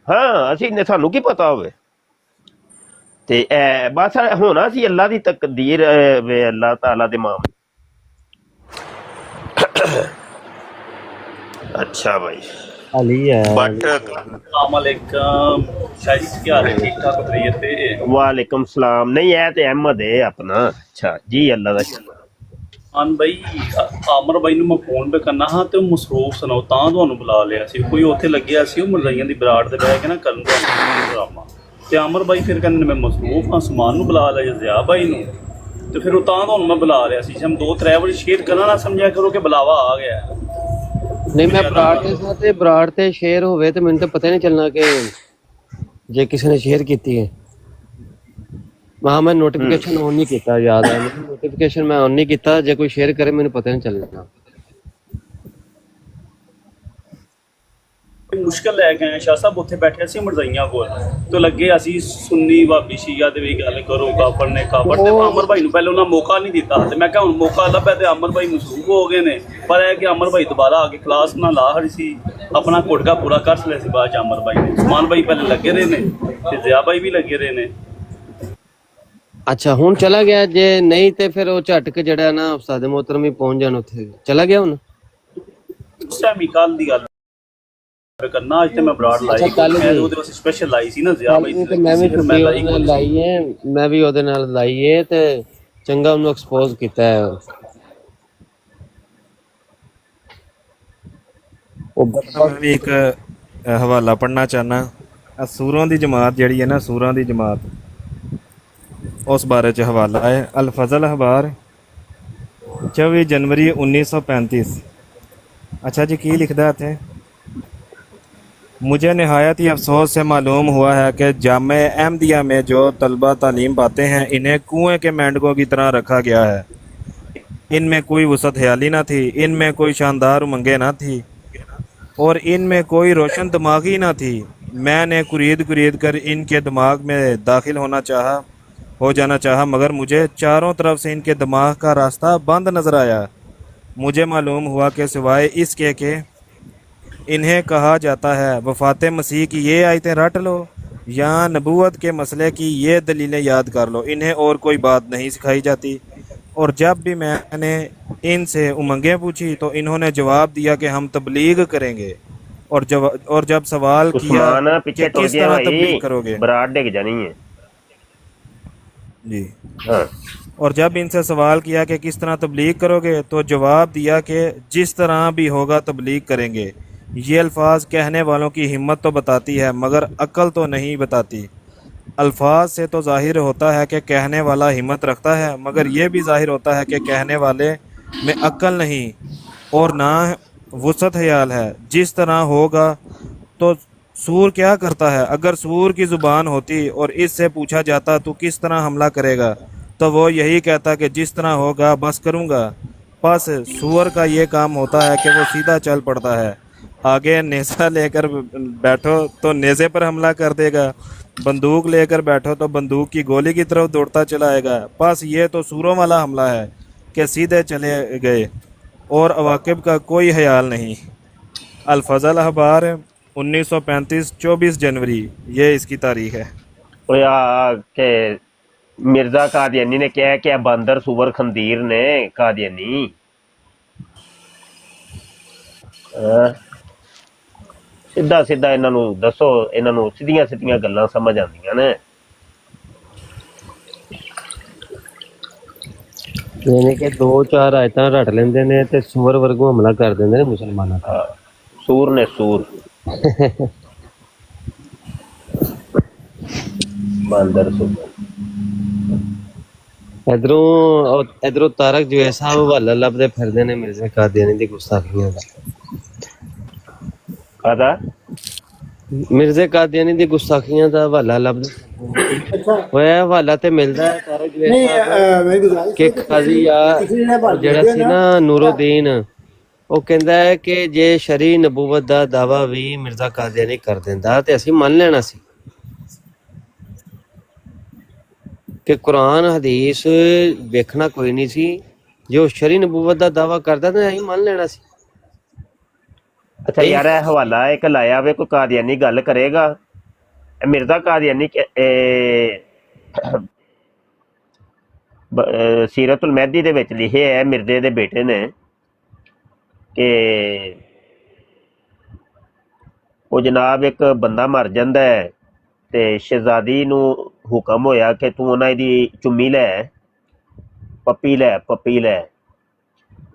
ਹਾਂ ਅਸੀਂ ਸਾਨੂੰ ਕੀ ਪਤਾ ਹੋਵੇ, ਤੇ ਬਸ ਹੋਣਾ ਸੀ ਅੱਲਾ ਦੀ ਤਕਦੀਰ, ਅੱਲਾਹ ਤਾਲਾ ਦੇ ਮਾਮਲੇ। अच्छा भाई अली है बट अस्सलामुअलैकुम शाह जी, क्या हाल है? ठीक ठाक खैरियत है? वालेकुम सलाम। नहीं है तो अहमद है अपना। अच्छा जी, अल्लाह का शुक्र। ਆਨ ਬਈ ਆਮਰ ਬਾਈ ਨੂੰ ਮੈਂ ਫੋਨ 'ਤੇ ਕਰਨਾ ਹਾਂ ਤੇ ਉਹ ਮਸਰੂਫ ਸੁਣਾਓ ਤਾਂ ਤੁਹਾਨੂੰ ਬੁਲਾ ਲਿਆ ਸੀ। ਕੋਈ ਉੱਥੇ ਲੱਗਿਆ ਸੀ ਉਹ ਮਰਜ਼ਾਈਆਂ ਦੀ ਬਰਾੜ ਦੇ ਬਹਿ ਕੇ ਨਾ ਕਰਨ ਦਾ ਡਰਾਮਾ, ਤੇ ਆਮਰ ਬਾਈ ਫਿਰ ਕਹਿੰਦੇ ਮੈਂ ਮਸਰੂਫ ਹਾਂ, ਸਮਾਨ ਨੂੰ ਬੁਲਾ ਲਿਆ ਜ਼ਿਆ ਬਾਈ ਨੂੰ, ਤੇ ਫਿਰ ਉਹ ਤਾਂ ਤੁਹਾਨੂੰ ਮੈਂ ਬੁਲਾ ਲਿਆ ਸੀ। ਹਮ 2-3 ਵਜੇ ਸ਼ੇਅਰ ਕਰਨਾ ਨਾ ਸਮਝਿਆ ਕਰੋ ਕਿ ਬੁਲਾਵਾ ਆ ਗਿਆ। नहीं मैं बराड़ के साथ बराड़ ते शेयर होवे तो मैंने तो पता नहीं चलना कि जे किसी ने शेयर की है। वहाँ मैं नोटिफिकेशन ऑन नहीं किया, याद है नोटिफिकेशन मैं ऑन नहीं किया, जे कोई शेयर करे मैंने पता नहीं चलना। ਮੁਸ਼ਕਿਲ ਲੈ ਕੇ ਆਏ ਸ਼ਾਹ ਸਾਹਿਬ, ਉੱਥੇ ਬੈਠੇ ਸੀ ਮਰਜ਼ਾਈਆਂ ਕੋਲ ਤੇ ਲੱਗੇ ਅਸੀਂ ਸੁੰਨੀ ਵਾਬੀ ਸ਼ੀਆ ਦੇ ਵੀ ਗੱਲ ਕਰੋ, ਕਾਫਰ ਨੇ ਕਾਫਰ, ਤੇ ਅਮਰ ਭਾਈ ਨੂੰ ਪਹਿਲੇ ਉਹਨਾਂ ਮੌਕਾ ਨਹੀਂ ਦਿੱਤਾ, ਤੇ ਮੈਂ ਕਿਹਾ ਹੁਣ ਮੌਕਾ ਲੱਭਿਆ ਤੇ ਅਮਰ ਭਾਈ ਮਸਰੂਫ ਹੋ ਗਏ ਨੇ। ਪਰ ਇਹ ਕਿ ਅਮਰ ਭਾਈ ਦੁਬਾਰਾ ਆ ਕੇ ਕਲਾਸ ਨਾਲ ਲਾ ਹੜੀ ਸੀ, ਆਪਣਾ ਘੁਟਕਾ ਪੂਰਾ ਕਰ ਲਿਆ ਸੀ। ਬਾਅਦ ਚ ਅਮਰ ਭਾਈ ਨੇ, ਉਸਮਾਨ ਭਾਈ ਪਹਿਲੇ ਲੱਗੇ ਰਹੇ ਨੇ ਤੇ ਜ਼ਿਆ ਭਾਈ ਵੀ ਲੱਗੇ ਰਹੇ ਨੇ। अच्छा हुन चला गया, जे नहीं ते फिर वो झटक जड़ा ना उस्ताद मोहतरम ही पहुंच जान उत्थे। चला गया हुन ਉਸ ਟਾਈਮ ਹੀ ਕੱਲ ਦੀ ਗੱਲ करना। आज तो मैं बराड़ लाई, मैं ਉਹਦੇ ਵਾਸਤੇ ਸਪੈਸ਼ਲ ਲਾਈ ਸੀ ਨਾ ਜ਼ਿਆ ਬਾਈ ਤੇ ਮੈਂ ਵੀ ਛੁੱਟੀ ਉਹਦੇ ਨਾਲ ਲਾਈ ਹੈ, ਮੈਂ ਵੀ ਉਹਦੇ ਨਾਲ ਲਾਈ ਹੈ ਤੇ ਚੰਗਾ ਉਹਨੂੰ ਐਕਸਪੋਜ਼ ਕੀਤਾ ਹੈ। मैं भी एक हवाला पढ़ना चाहना। सूरों की जमात जिहड़ी है ना, सूरों की जमात, उस बारे च हवाला है। अल फजल अखबार 24 जनवरी 1935। अच्छा जी, की लिखदा है इत्थे? मुझे नहायत ही अफसोस से मालूम हुआ है कि जामे अहमदिया में जो तलबा तालीम पाते हैं इन्हें कुएं के मेंढकों की तरह रखा गया है। इनमें कोई वसत ख्याली ना थी, इनमें कोई शानदार उमंगें ना थी और इनमें कोई रोशन दिमागी ना थी। मैंने कुरीद कर इनके दिमाग में दाखिल हो जाना चाहा, मगर मुझे चारों तरफ से इनके दिमाग का रास्ता बंद नज़र आया। मुझे मालूम हुआ कि सिवाय इसके कि इन्हें कहा जाता है वफ़ात मसीह की ये आयतें रट लो या नबूवत के मसले की ये दलीलें याद कर लो, इन्हें और कोई बात नहीं सिखाई जाती। और जब भी मैंने इनसे उमंगें पूछी तो इन्होंने जवाब दिया कि हम तबलीग करेंगे। और जब सवाल किया कि किस तरह तबलीग करोगे, बराड़ डिग जानी है जी हाँ। और जब इनसे सवाल किया कि किस तरह तबलीग करोगे तो जवाब दिया कि जिस तरह भी होगा तबलीग करेंगे। ये अल्फाज कहने वालों की हिम्मत तो बताती है मगर अक्ल तो नहीं बताती। अल्फाज से तो ज़ाहिर होता है कि कहने वाला हिम्मत रखता है, मगर यह भी ज़ाहिर होता है कि कहने वाले में अक्ल नहीं और ना वसत ख्याल है। जिस तरह होगा तो सूर क्या करता है? अगर सूर की ज़ुबान होती और इससे पूछा जाता तो किस तरह हमला करेगा, तो वो यही कहता कि जिस तरह होगा बस करूँगा। बस सूअर का ये काम होता है कि वो सीधा चल पड़ता है। आगे नेज़ा लेकर बैठो तो नेज़े पर हमला कर देगा, बंदूक लेकर बैठो तो बंदूक की गोली की तरफ दौड़ता चला आएगा। बस ये तो सूरों वाला हमला है। के सीधे चले गए और अवाकिब का कोई ख्याल नहीं। अल फजल अखबार 1935 24 जनवरी ये इसकी तारीख है। ओए आ के मिर्जा कादियानी ने क्या क्या बंदर सुवर खंदीर ने कादियानी ਸਿੱਧਾ ਸਿੱਧਾ ਇਹਨਾਂ ਨੂੰ ਦੱਸੋ, ਇਹਨਾਂ ਨੂੰ ਸਿੱਧੀਆਂ ਸਿੱਧੀਆਂ ਗੱਲਾਂ ਸਮਝ ਆਉਂਦੀਆਂ ਨੇ। ਯਾਨੀ ਕਿ 2-4 ਆਇਤਾਂ ਰੱਟ ਲੈਂਦੇ ਨੇ ਤੇ ਸੂਰ ਵਰਗੂ ਹਮਲਾ ਕਰ ਦਿੰਦੇ ਨੇ ਮੁਸਲਮਾਨਾਂ ਤੇ। ਸੂਰ ਨੇ ਸੂਰ ਬਾਂਦਰ ਸੂਰ। ਇਧਰੋਂ ਤਾਰਕ ਜੁਏ ਸਾਹਿਬ ਹਵਾਲਾ ਲੱਭਦੇ ਫਿਰਦੇ ਨੇ ਮਿਰਜ਼ਾ ਕਾਦੀਆਨੀ ਦੀ ਗੁਸਤਾਖੀਆਂ ਦਾ। ਕਾਹਦਾ? ਮਿਰਜ਼ਾ ਕਾਦੀਆਨੀ ਦੀ ਗੁਸਤਾਖੀਆਂ ਦਾ ਹਵਾਲਾ ਲੱਭਦੇ ਹੋਇਆ। ਹਵਾਲਾ ਤੇ ਮਿਲਦਾ ਹੈ ਤਾਰਕ ਜੁਏ ਸਾਹਿਬ ਕਿ ਕਾਜ਼ੀ ਆ ਜਿਹੜਾ ਸੀ ਨਾ ਨੂਰੁੱਦੀਨ, ਉਹ ਕਹਿੰਦਾ ਹੈ ਕਿ ਜੇ ਸ਼ਰਈ ਨਬੂਵਤ ਦਾ ਦਾਵਾ ਵੀ ਮਿਰਜ਼ਾ ਕਾਦੀਆਨੀ ਕਰ ਦਿੰਦਾ ਤੇ ਅਸੀਂ ਮੰਨ ਲੈਣਾ ਸੀ ਕਿ ਕੁਰਾਨ ਹਦੀਸ ਵੇਖਣਾ ਕੋਈ ਨਹੀਂ ਸੀ। ਜੋ ਸ਼ਰਈ ਨਬੂਵਤ ਦਾ ਦਾਵਾ ਕਰਦਾ ਤੇ ਅਸੀਂ ਮੰਨ ਲੈਣਾ ਸੀ। ਅੱਛਾ ਯਾਰ, ਇਹ ਹਵਾਲਾ ਇੱਕ ਲਾਇਆ ਵੇ, ਕੋਈ ਕਾਦੀਆਨੀ ਗੱਲ ਕਰੇਗਾ? ਮਿਰਜ਼ਾ ਕਾਦੀਆਨੀ ਸੀਰਤੁਲ ਮਹਿਦੀ ਦੇ ਵਿੱਚ ਲਿਖਿਆ ਹੈ, ਮਿਰਜ਼ੇ ਦੇ ਬੇਟੇ ਨੇ, ਕਿ ਉਹ ਜਨਾਬ ਇੱਕ ਬੰਦਾ ਮਰ ਜਾਂਦਾ ਹੈ ਤੇ ਸ਼ਹਿਜ਼ਾਦੀ ਨੂੰ ਹੁਕਮ ਹੋਇਆ ਕਿ ਤੂੰ ਉਹਨਾਂ ਦੀ ਚੁੰਮੀ ਲੈ, ਪੱਪੀ ਲੈ।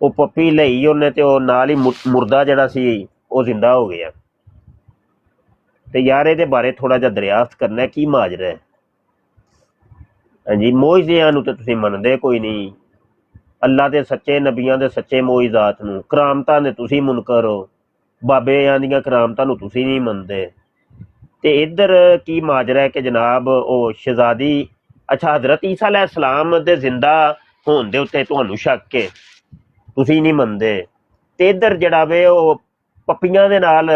ਉਹ ਪੱਪੀ ਲਈ ਉਹਨੇ ਤੇ ਉਹ ਨਾਲ ਹੀ ਮੁਰਦਾ ਜਿਹੜਾ ਸੀ ਉਹ ਜ਼ਿੰਦਾ ਹੋ ਗਿਆ। ਤੇ ਯਾਰ ਇਹਦੇ ਬਾਰੇ ਥੋੜਾ ਜਿਹਾ ਦਰਿਆਫਤ ਕਰਨਾ, ਕੀ ਮਾਜਰਾ ਹੈ? ਹਾਂਜੀ, ਮੋਇਜ਼ਿਆਂ ਨੂੰ ਤੇ ਤੁਸੀਂ ਮੰਨਦੇ ਕੋਈ ਨਹੀਂ, ਅੱਲਾ ਦੇ ਸੱਚੇ ਨਬੀਆਂ ਦੇ ਸੱਚੇ ਮੋਇਜ਼ਾਤ ਨੂੰ, ਕਰਾਮਤਾਂ ਦੇ ਤੁਸੀਂ ਮੁਨਕਰ ਹੋ, ਬਾਬਿਆਂ ਦੀਆਂ ਕਰਾਮਤਾਂ ਨੂੰ ਤੁਸੀਂ ਨਹੀਂ ਮੰਨਦੇ। ਤੇ ਇੱਧਰ ਕੀ ਮਾਜਰਾ ਹੈ ਕਿ ਜਨਾਬ ਉਹ ਸ਼ਹਿਜ਼ਾਦੀ, ਅੱਛਾ ਹਜ਼ਰਤ ਈਸਾ अलैहिस्सलाम ਦੇ ਜ਼ਿੰਦਾ ਹੋਣ ਦੇ ਉੱਤੇ ਤੁਹਾਨੂੰ ਸ਼ੱਕ ਹੈ, ਤੁਸੀਂ ਨਹੀਂ ਮੰਨਦੇ। ਤੇ ਇੱਧਰ ਜਿਹੜਾ ਵੇ ਉਹ ਪੱਪੀਆਂ ਦੇ ਨਾਲ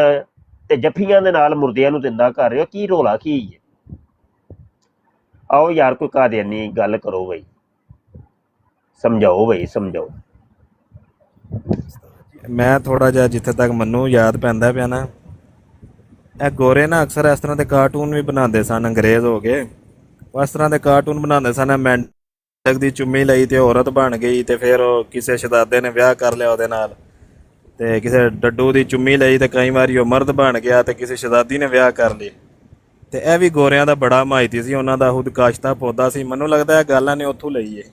ਤੇ ਜੱਫੀਆਂ ਦੇ ਨਾਲ ਮੁਰਦਿਆਂ ਨੂੰ ਜ਼ਿੰਦਾ ਕਰ ਰਹੇ ਹੋ, ਕੀ ਰੋਲਾ ਕੀ ਹੈ? ਆਓ ਯਾਰ ਕੋਈ ਕਾਦੀਆਨੀ ਗੱਲ ਕਰੋ ਬਈ, ਸਮਝਾਓ ਬਈ, ਸਮਝਾਓ। ਮੈਂ ਥੋੜਾ ਜਿਹਾ ਜਿੱਥੇ ਤੱਕ ਮੈਨੂੰ ਯਾਦ ਪੈਂਦਾ ਪਿਆ ਨਾ, ਇਹ ਗੋਰੇ ਨਾ ਅਕਸਰ ਇਸ ਤਰ੍ਹਾਂ ਦੇ ਕਾਰਟੂਨ ਵੀ ਬਣਾਉਂਦੇ ਸਨ, ਅੰਗਰੇਜ਼ ਹੋ ਗਏ ਉਹ ਇਸ ਤਰ੍ਹਾਂ ਦੇ ਕਾਰਟੂਨ ਬਣਾਉਂਦੇ ਸਨ। ਮੈਂਟਕ ਦੀ ਚੁੰਮੀ ਲਈ ਤੇ ਔਰਤ ਬਣ ਗਈ ਤੇ ਫਿਰ ਉਹ ਕਿਸੇ ਸ਼ਹਜ਼ਾਦੇ ਨੇ ਵਿਆਹ ਕਰ ਲਿਆ ਉਹਦੇ ਨਾਲ, ਤੇ ਕਿਸੇ ਡੱਡੂ ਦੀ ਚੁੰਮੀ ਲਈ ਤੇ ਕਈ ਵਾਰੀ ਉਹ ਮਰਦ ਬਣ ਗਿਆ ਤੇ ਕਿਸੇ ਸ਼ਹਜ਼ਾਦੀ ਨੇ ਵਿਆਹ ਕਰ ਲਈ। ਤੇ ਇਹ ਵੀ ਗੋਰਿਆਂ ਦਾ ਬੜਾ ਮਾਹਿਤੀ ਸੀ, ਉਹਨਾਂ ਦਾ ਖੁਦ ਕਾਸ਼ਤਾ ਪੌਦਾ ਸੀ। ਮੈਨੂੰ ਲੱਗਦਾ ਇਹ ਗੱਲਾਂ ਨੇ ਉੱਥੋਂ ਲਈ ਹੈ।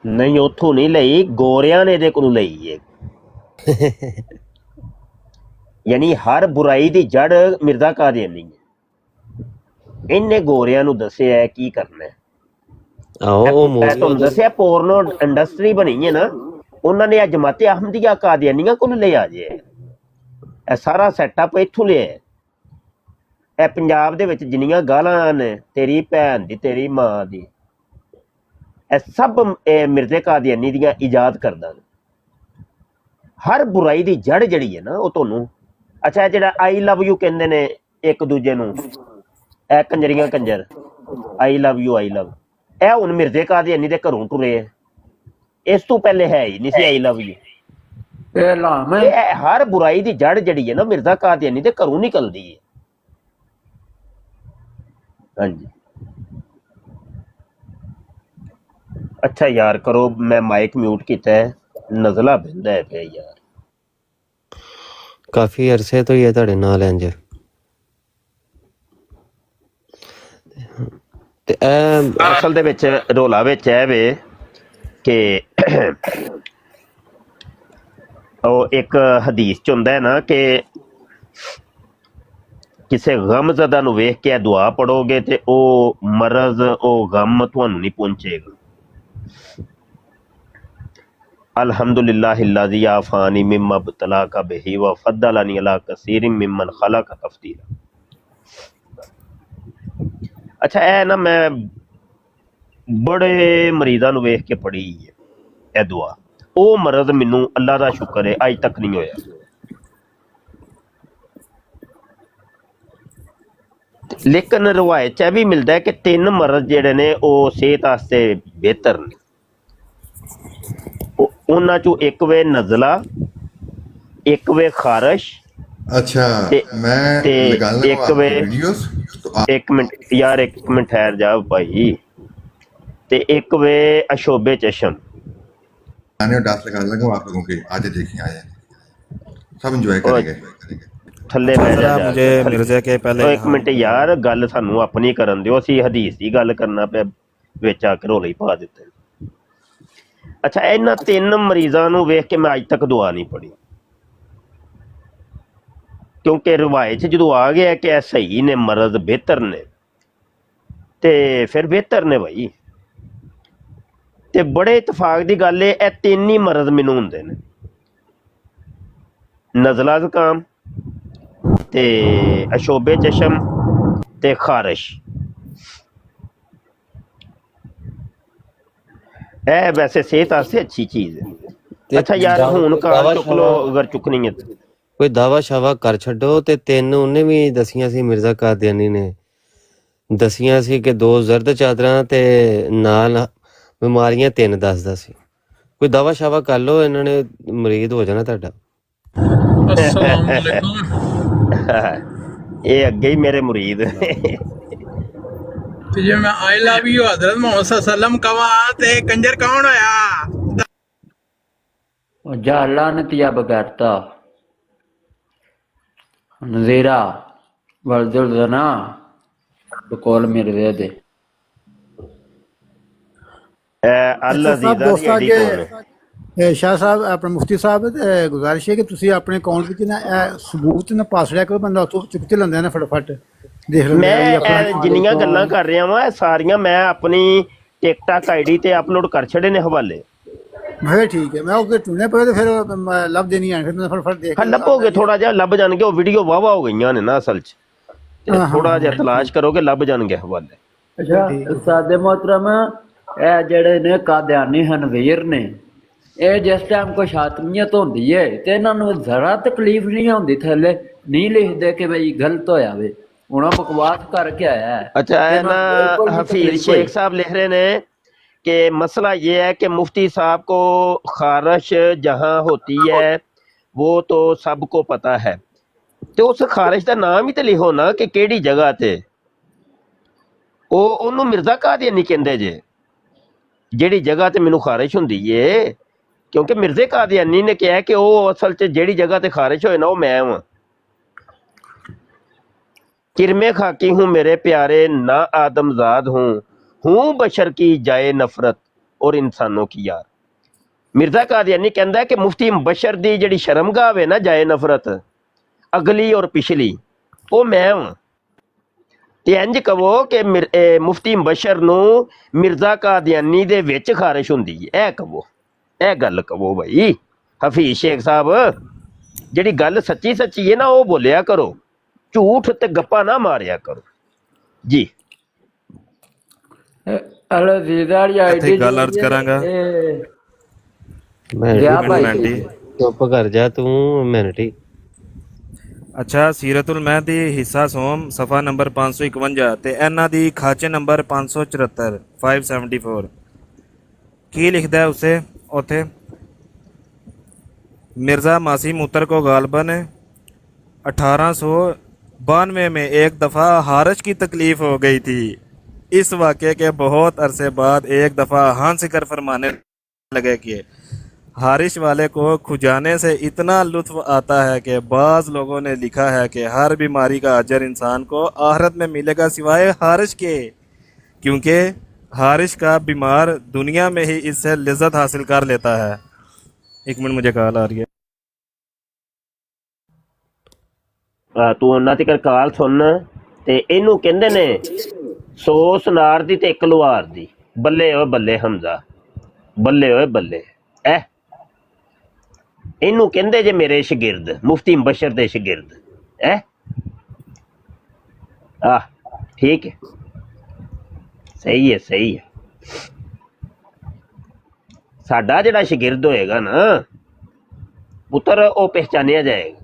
ਨਹੀਂ ਉੱਥੋਂ ਨਹੀਂ ਲਈ, ਗੋਰਿਆਂ ਨੇ ਇਹਦੇ ਕੋਲੋਂ ਲਈ ਹੈ। ਯਾਨੀ ਹਰ ਬੁਰਾਈ ਦੀ ਜੜ ਮਿਰਜ਼ਾ ਕਾਦੀਆਨੀ ਹੈ। ਇਹਨੇ ਗੋਰਿਆਂ ਨੂੰ ਦੱਸਿਆ ਕੀ ਕਰਨਾ ਹੈ। ਤੁਹਾਨੂੰ ਦੱਸਿਆ ਪੋਰਨੋ ਇੰਡਸਟਰੀ ਬਣੀ ਹੈ ਨਾ, ਉਹਨਾਂ ਨੇ ਜਮਾਤੇ ਅਹਮਦੀਆ ਕਾਦੀਆਨੀਆਂ ਕੋਲ ਲਿਆ ਜੇ। ਇਹ ਸਾਰਾ ਸੈਟਅਪ ਇੱਥੋਂ ਲਿਆ। ਇਹ ਪੰਜਾਬ ਦੇ ਵਿੱਚ ਜਿੰਨੀਆਂ ਗਾਲਾਂ ਨੇ, ਤੇਰੀ ਭੈਣ ਦੀ, ਤੇਰੀ ਮਾਂ ਦੀ, ਇਹ ਸਭ ਮਿਰਜ਼ੇ ਕਾਦੀਆਨੀ ਦੀਆਂ ਇਜਾਦ ਕਰਦਾ। ਹਰ ਬੁਰਾਈ ਦੀ ਜੜ ਜਿਹੜੀ ਹੈ ਨਾ ਉਹ ਤੁਹਾਨੂੰ, ਅੱਛਾ ਇਹ ਜਿਹੜਾ ਆਈ ਲਵ ਯੂ ਕਹਿੰਦੇ ਨੇ ਇੱਕ ਦੂਜੇ ਨੂੰ, ਇਹ ਕੰਜਰੀਆਂ ਕੰਜਰ, ਆਈ ਲਵ ਯੂ, ਆਈ ਲਵ, ਇਹ ਹੁਣ ਮਿਰਜ਼ੇ ਕਾਦੀਆਨੀ ਦੇ ਘਰੋਂ ਟੁਰੇ ਹੈ। ਇਸ ਤੋਂ ਪਹਿਲੇ ਹੈ ਹੀ ਨਹੀਂ ਸੀ ਆਈ ਲਵ ਯੂ। ਇਹ ਹਰ ਬੁਰਾਈ ਦੀ ਜੜ ਜਿਹੜੀ ਹੈ ਨਾ ਮਿਰਜ਼ਾ ਕਾਦੀਆਨੀ ਦੇ ਘਰੋਂ ਨਿਕਲਦੀ ਹੈ। ਹਾਂਜੀ ਅੱਛਾ ਯਾਰ ਕਰੋ, ਮੈਂ ਮਾਈਕ ਮਿਊਟ ਕੀਤਾ ਹੈ, ਨਜ਼ਲਾ ਬਹਿੰਦਾ ਹੈ ਪਿਆ ਯਾਰ। ਕਾਫੀ ਅਰਸੇ ਤੋਂ ਹੀ ਹੈ ਤੁਹਾਡੇ ਨਾਲ ਇੰਜ। ਤੇ ਅਸਲ ਦੇ ਵਿੱਚ ਰੋਲਾ ਵਿੱਚ ਇਹ ਵੇ ਕਿ ਉਹ ਇੱਕ ਹਦੀਸ ਚ ਹੁੰਦਾ ਹੈ ਨਾ ਕਿ ਕਿਸੇ ਗਮਜ਼ਦਾ ਨੂੰ ਵੇਖ ਕੇ ਦੁਆ ਪੜੋਗੇ ਤੇ ਉਹ ਮਰਜ਼, ਉਹ ਗਮ ਤੁਹਾਨੂੰ ਨਹੀਂ ਪਹੁੰਚੇਗਾ। ਅਲਹਮਦੁਲਿल्लाह الذي आफानी मिम्मा बतलाका बिही व फद्दलनी अला कसीरिन मिम्मन खलक तफदीला। ਅੱਛਾ ਇਹ ਨਾ ਮੈਂ ਬੜੇ ਮਰੀਜ਼ਾਂ ਨੂੰ ਵੇਖ ਕੇ ਪੜ੍ਹੀ ਹੈ ਇਹ ਦੁਆ। ਉਹ ਮਰਜ਼ ਮੈਨੂੰ ਅੱਲਾ ਦਾ ਸ਼ੁਕਰ ਹੈ ਅੱਜ ਤੱਕ ਨਹੀਂ ਹੋਇਆ। ਲੇਕਿਨ ਰਵਾਇਤ 'ਚ ਇਹ ਵੀ ਮਿਲਦਾ ਹੈ ਕਿ 3 ਮਰਜ਼ ਜਿਹੜੇ ਨੇ ਉਹ ਸਿਹਤ ਵਾਸਤੇ ਬਿਹਤਰ ਨੇ। ਉਹਨਾਂ 'ਚੋਂ ਇੱਕ ਵੇ ਨਜ਼ਲਾ, ਇੱਕ ਵੇ ਖਾਰਸ਼ अच्छा ਤੇ मैं ਤੇ निकालने को ਇੱਕ आपकी ਵੇ वीडियोस तो ਇੱਕ ਮਿੰਟ ਯਾਰ, ਇੱਕ ਮਿੰਟ ਠਹਿਰ ਜਾ ਭਾਈ, ਤੇ ਇੱਕ ਵੇ ਅਸ਼ੋਬੇ ਚਸ਼ਮ। आने और डांस निकालने को आप लोगों के आज देखिए आए सब एंजॉय करेंगे। ਥੱਲੇ अच्छा ਬਹਿ ਜਾ ज़रा ਜਾ मुझे ਥੱਲੇ। मिर्ज़ा के पहले ਉਹ ਇੱਕ ਮਿੰਟ ਯਾਰ, ਗੱਲ ਸਾਨੂੰ ਆਪਣੀ ਕਰਨ ਦਿਓ, ਅਸੀਂ ਹਦੀਸ ਦੀ ਗੱਲ ਕਰਨਾ ਪਿਆ, ਵਿੱਚ ਆ ਕੇ ਰੋਲੇ ਹੀ ਪਾ ਦਿੱਤੇ। ਅੱਛਾ, ਇਹਨਾਂ 3 ਮਰੀਜ਼ਾਂ ਨੂੰ ਵੇਖ ਕੇ ਮੈਂ ਅੱਜ ਤੱਕ ਦੁਆ ਨਹੀਂ ਪੜ੍ਹੀ, ਕਿਉਂਕਿ ਰਵਾਇਤ 'ਚ ਜਦੋਂ ਆ ਗਿਆ ਕਿ ਇਹ ਸਹੀ ਨੇ, ਮਰਜ਼ ਬਿਹਤਰ ਨੇ, ਤੇ ਫਿਰ ਬਿਹਤਰ ਨੇ ਭਾਈ। ਤੇ ਬੜੇ ਇਤਫਾਕ ਦੀ ਗੱਲ ਏ, ਇਹ 3 ਹੀ ਮਰਜ਼ ਮੈਨੂੰ ਹੁੰਦੇ ਨੇ, ਨਜ਼ਲਾ ਜ਼ੁਕਾਮ ਤੇ ਅਸ਼ੋਬੇ ਚਸ਼ਮ ਤੇ ਖਾਰਿਸ਼। ਇਹ ਵੈਸੇ ਸਿਹਤ ਵਾਸਤੇ ਅੱਛੀ ਚੀਜ਼ ਹੈ। ਅੱਛਾ ਯਾਰ, ਹੁਣ ਕਾਰ ਚੁੱਕ ਲਓ ਅਗਰ ਚੁੱਕਣੀ ਹੈ ਤੇ। ਕੋਈ ਦਾਵਾ ਸ਼ਾਵਾ ਕਰ ਛੱਡੋ। ਤੇ 3 ਉਹਨੇ ਵੀ ਦਸੀਆਂ ਸੀ, ਮਿਰਜ਼ਾ ਕਾਦੀਆਨੀ ਨੇ ਦਸੀਆਂ ਸੀ ਕਿ 2 ਜ਼ਰਦ ਚਾਦਰਾਂ ਤੇ ਨਾਲ ਬਿਮਾਰੀਆਂ 3 ਦੱਸਦਾ ਸੀ। ਕੋਈ ਦਾਵਾ ਸ਼ਾਵਾ ਕਰ ਲਓ, ਇਹਨਾਂ ਨੇ ਮਰੀਦ ਹੋ ਜਾਣਾ ਤੁਹਾਡਾ। ਇਹ ਅੱਗੇ ਹੀ ਮੇਰੇ ਮੁਰੀਦ ਤੇ ਜੇ ਮੈਂ ਆਈ ਲਵ ਯੂ ਹਜ਼ਰਤ ਮੁਹੰਮਦ ਸੱਲਮ ਕਵਾਂ ਤੇ ਕੰਜਰ ਕੌਣ ਹੋਇਆ? ਉਹ ਜਾ ਲਾਨਤੀਆ ਬਗੈਰਤਾ ਨਜ਼ੀਰਾ ਵਰਦੁਲ ਜ਼ਨਾ ਬਕੌਲ ਮਿਰਜ਼ੇ ਦੇ। ਅੱਲਾ ਸਾਹਿਬ ਜ਼ੀਦਾ ਦੀ ਦੋਸਤਾਂ ਆਈਡੀ ਕੌਣ ਹੈ? ਅੱਗੇ ਸ਼ਾਹ ਸਾਹਿਬ, ਆਪਣੇ ਮੁਫਤੀ ਸਾਹਿਬ, ਗੁਜ਼ਾਰਿਸ਼ ਹੈ ਕਿ ਤੁਸੀਂ ਆਪਣੇ ਅਕਾਊਂਟ ਵਿੱਚ ਨਾ ਇਹ ਸਬੂਤ ਨਾ ਪਾਸ ਲਿਆ ਕਰੋ, ਬੰਦਾ ਉੱਥੋਂ ਚੁੱਕ ਕੇ ਲੈਂਦਾ ਨਾ ਫਟਾਫਟ ਦੇਖ ਲੈਂਦਾ ਮੈਂ ਵੀ ਆਪਣਾ। ਇਹ ਜਿੰਨੀਆਂ ਗੱਲਾਂ ਕਰ ਰਿਹਾ ਵਾਂ, ਇਹ ਸਾਰੀਆਂ ਮੈਂ ਆਪਣੀ ਟਿਕਟਾਕ ਆਈਡੀ ਤੇ ਅਪਲੋਡ ਕਰ ਛੱਡੇ ਨੇ ਹਵਾਲੇ। ਮੈਂ ਕਿਹਾ ਠੀਕ ਹੈ, ਮੈਂ ਉਹ ਟੁੰਨੇ ਪਏ ਤੇ ਫਿਰ ਲੱਭ ਦੇਣੀ ਆ, ਫਿਰ ਮੈਂ ਫਟਾਫਟ ਦੇਖ ਹਾਂ, ਲੱਭੋਗੇ, ਥੋੜਾ ਜਿਹਾ ਲੱਭ ਜਾਣਗੇ। ਉਹ ਵੀਡੀਓ ਵਾਵਾ ਹੋ ਗਈਆਂ ਨੇ ਨਾ ਅਸਲ 'ਚ, ਥੋੜਾ ਜਿਹਾ ਤਲਾਸ਼ ਕਰੋਗੇ ਲੱਭ ਜਾਣਗੇ ਹਵਾਲੇ। ਅੱਛਾ ਸਾਦੇ ਮੁਹਤਰਮ, ਇਹ ਜਿਹੜੇ ਨੇ ਕਾਦਿਆਨੀ ਹਨਵੀਰ ਨੇ, ਇਹ ਜਿਸ ਟਾਈਮ ਕੋਈ ਸ਼ਾਤਮੀਅਤ ਹੁੰਦੀ ਹੈ ਤੇ ਇਹਨਾਂ ਨੂੰ ਜ਼ਰਾ ਤਕਲੀਫ ਨਹੀਂ ਹੁੰਦੀ, ਥੱਲੇ ਨਹੀਂ ਲਿਖਦੇ ਕਿ ਬਈ ਗਲਤ ਹੋਇਆ ਵੇ, ਹੁਣ ਬਕਵਾਸ ਕਰਕੇ ਆਇਆ ਹੈ। अच्छा है ना, हफीज शेख साहब लिख रहे ने कि मसला ये है कि मुफ्ती साहब को खारिश जहाँ होती है वो तो सबको पता है, तो उस खारिश का नाम ही तो लिखो ना कि केड़ी जगह ते। ਉਹਨੂੰ ਮਿਰਜ਼ਾ ਕਾਦੀਆਨੀ ਕਹਿੰਦੇ ਜੇ, ਜਿਹੜੀ ਜਗ੍ਹਾ ਤੇ ਮੈਨੂੰ ਖਾਰਿਸ਼ ਹੁੰਦੀ ਏ, ਕਿਉਂਕਿ ਮਿਰਜ਼ੇ ਕਾਦੀਆਨੀ ਨੇ ਕਿਹਾ ਕਿ ਉਹ ਅਸਲ 'ਚ ਜਿਹੜੀ ਜਗ੍ਹਾ ਤੇ ਖਾਰਿਸ਼ ਹੋਏ ਨਾ ਉਹ ਮੈਂ ਵਾਂ। किरमे खाकी हूँ मेरे प्यारे, ना आदमजाद हूँ बशर की जाए नफरत और इंसानों की यार। मिर्जा कादियानी कहता है कि मुफ्ती बशर दी जिहड़ी शर्मगाह है ना, जाए नफरत अगली और पिछली, वो मैं हूँ। ते इंज कहो कि मुफ्ती बशर नूं मिर्जा कादियानी दे विच खारिश हुंदी है, ऐ कहो, ऐ गल कहो भाई। हफीज शेख साहब, जिहड़ी गल सच्ची सच्ची है ना वो बोलिया करो, झूठ ते गप्पा ना मारिया करो जी। ਇੱਥੇ ਗੱਲ ਅਰਜ਼ ਕਰਾਂਗਾ। ਮਿੰਟ ਚੁੱਪ ਕਰ ਜਾ ਤੂੰ ਮਿੰਟ ਹੀ। ਅੱਛਾ, ਸੀਰਤੁਲ ਮਹਿਦੀ ਹਿੱਸਾ ਸੋਮ ਸਫਾ ਨੰਬਰ 551 ਤੇ ਇਹਨਾਂ ਦੀ ਖਾਚੇ ਨੰਬਰ 574 574 ਕੀ ਲਿਖਦਾ ਹੈ ਉਸੇ ਉੱਥੇ? मिर्ज़ा मासीम उत्तर को गालबन 1892 में एक दफ़ा हारिश की तकलीफ़ हो गई थी। इस वाक़े के बहुत अरसे बाद एक दफ़ा हांसिकर फरमाने लगे कि हारिश वाले को खुजाने से इतना लुत्फ़ आता है कि बाज़ लोगों ने लिखा है कि हर बीमारी का अजर इंसान को आखिरत में मिलेगा सिवाय हारिश के, क्योंकि हारिश का बीमार दुनिया में ही इससे लज्जत हासिल कर लेता है। एक मिनट, मुझे कॉल आ रही है। ਤੂੰ ਉਹਨਾਂ ਤੱਕ ਕਾਲ ਸੁਣ। ਤੇ ਇਹਨੂੰ ਕਹਿੰਦੇ ਨੇ 100 ਸੁਨਾਰ ਦੀ ਤੇ 1 ਲੁਹਾਰ ਦੀ। ਬੱਲੇ ਓਏ ਬੱਲੇ ਹਮਜ਼ਾ, ਬੱਲੇ ਓਏ ਬੱਲੇ। ਇਹਨੂੰ ਕਹਿੰਦੇ ਜੇ ਮੇਰੇ ਸ਼ਾਗਿਰਦ, ਮੁਫਤੀ ਬਸ਼ਰ ਦੇ ਸ਼ਾਗਿਰਦ। ਠੀਕ ਹੈ, ਸਹੀ ਹੈ, ਸਹੀ ਹੈ। ਸਾਡਾ ਜਿਹੜਾ ਸ਼ਾਗਿਰਦ ਹੋਏਗਾ ਨਾ ਪੁੱਤਰ, ਉਹ ਪਹਿਚਾਨਿਆ ਜਾਏਗਾ।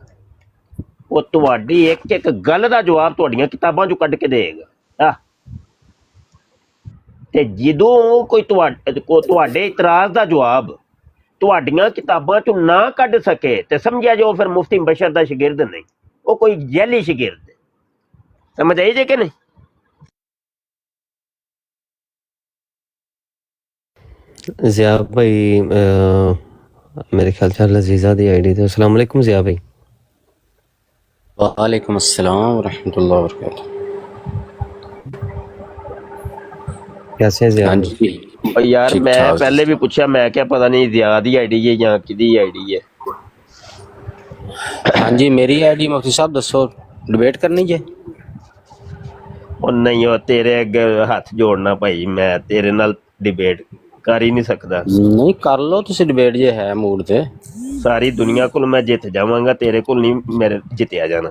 ਉਹ ਤੁਹਾਡੀ ਇੱਕ ਇੱਕ ਗੱਲ ਦਾ ਜਵਾਬ ਤੁਹਾਡੀਆਂ ਕਿਤਾਬਾਂ ਚੋਂ ਕੱਢ ਕੇ ਦੇਗਾ। ਤੇ ਜਦੋਂ ਕੋਈ ਤੁਹਾਡੇ ਇਤਰਾਜ਼ ਦਾ ਜਵਾਬ ਤੁਹਾਡੀਆਂ ਕਿਤਾਬਾਂ ਚੋਂ ਨਾ ਕੱਢ ਸਕੇ ਤੇ ਸਮਝਿਆ ਜੋ ਫਿਰ ਮੁਫਤੀ ਬਸ਼ਰ ਦਾ ਸ਼ਾਗਿਰਦ ਨਹੀਂ, ਉਹ ਕੋਈ ਜੈਲੀ ਸ਼ਾਗਿਰਦ ਹੈ। समझ आई जे कि नहीं? जिया भाई मेरे ख्याल से लजीजा दी आईडी तो अस्सलाम वालेकुम जिया भाई। वालेकुम अस्सलाम रहमतुल्लाहि व बरकातुहू। कैसे जिया? हाँ जी यार ठीक मैं ठाक। पहले भी पूछा, मैं क्या पता नहीं जिया दी आईडी है या किदी आईडी है। हाँ जी मेरी आईडी मुफ्ती साहब दसो, डिबेट करनी है? और नहीं हो तेरे अगे हाथ जोड़ना भाई, मैं तेरे नाल डिबेट कर ही नहीं सकता। नहीं कर लो तुसी डिबेट जे है मूड ते। सारी दुनिया को मैं जित जावांगा, तेरे को नहीं मेरे जितया जाना।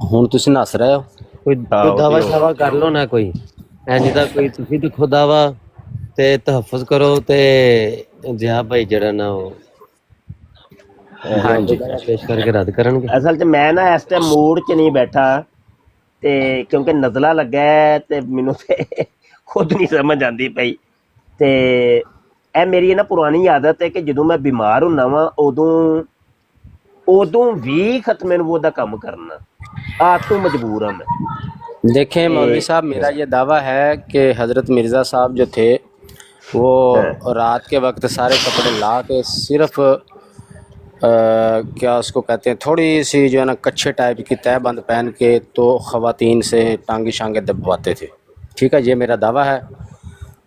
हुण तुसी नस रहे हो। कोई दावा शावा कर लो ना, कोई इंज दा कोई तुसी देखो दावा ते तहफ्फुज करो ते जिया भाई जड़ा ना हो हाँ जी पेश करके रद्द करनगे। असल च मैं ना इस टाइम मूड च नहीं बैठा ते क्योंकि नज़ला लगा है ते मैनू ते खुद नहीं समझ आती पई। ते ए मेरी ना पुरानी आदत है कि जदों मैं बीमार हुन्ना वा उदों भी खत्मे नबूवत दा काम करना, आप तो मजबूर हाँ मैं। देखें मौलवी साहब, मेरा ये दावा है कि हज़रत मिर्ज़ा साहब जो थे वो रात के वक्त सारे कपड़े ला के सिर्फ क्या उसको कहते हैं थोड़ी सी जो है ना कच्छे टाइप की तहबंद पहन के तो ख़वातीन से टांगे शांगे दबवाते थे। ठीक है, ये मेरा दावा है।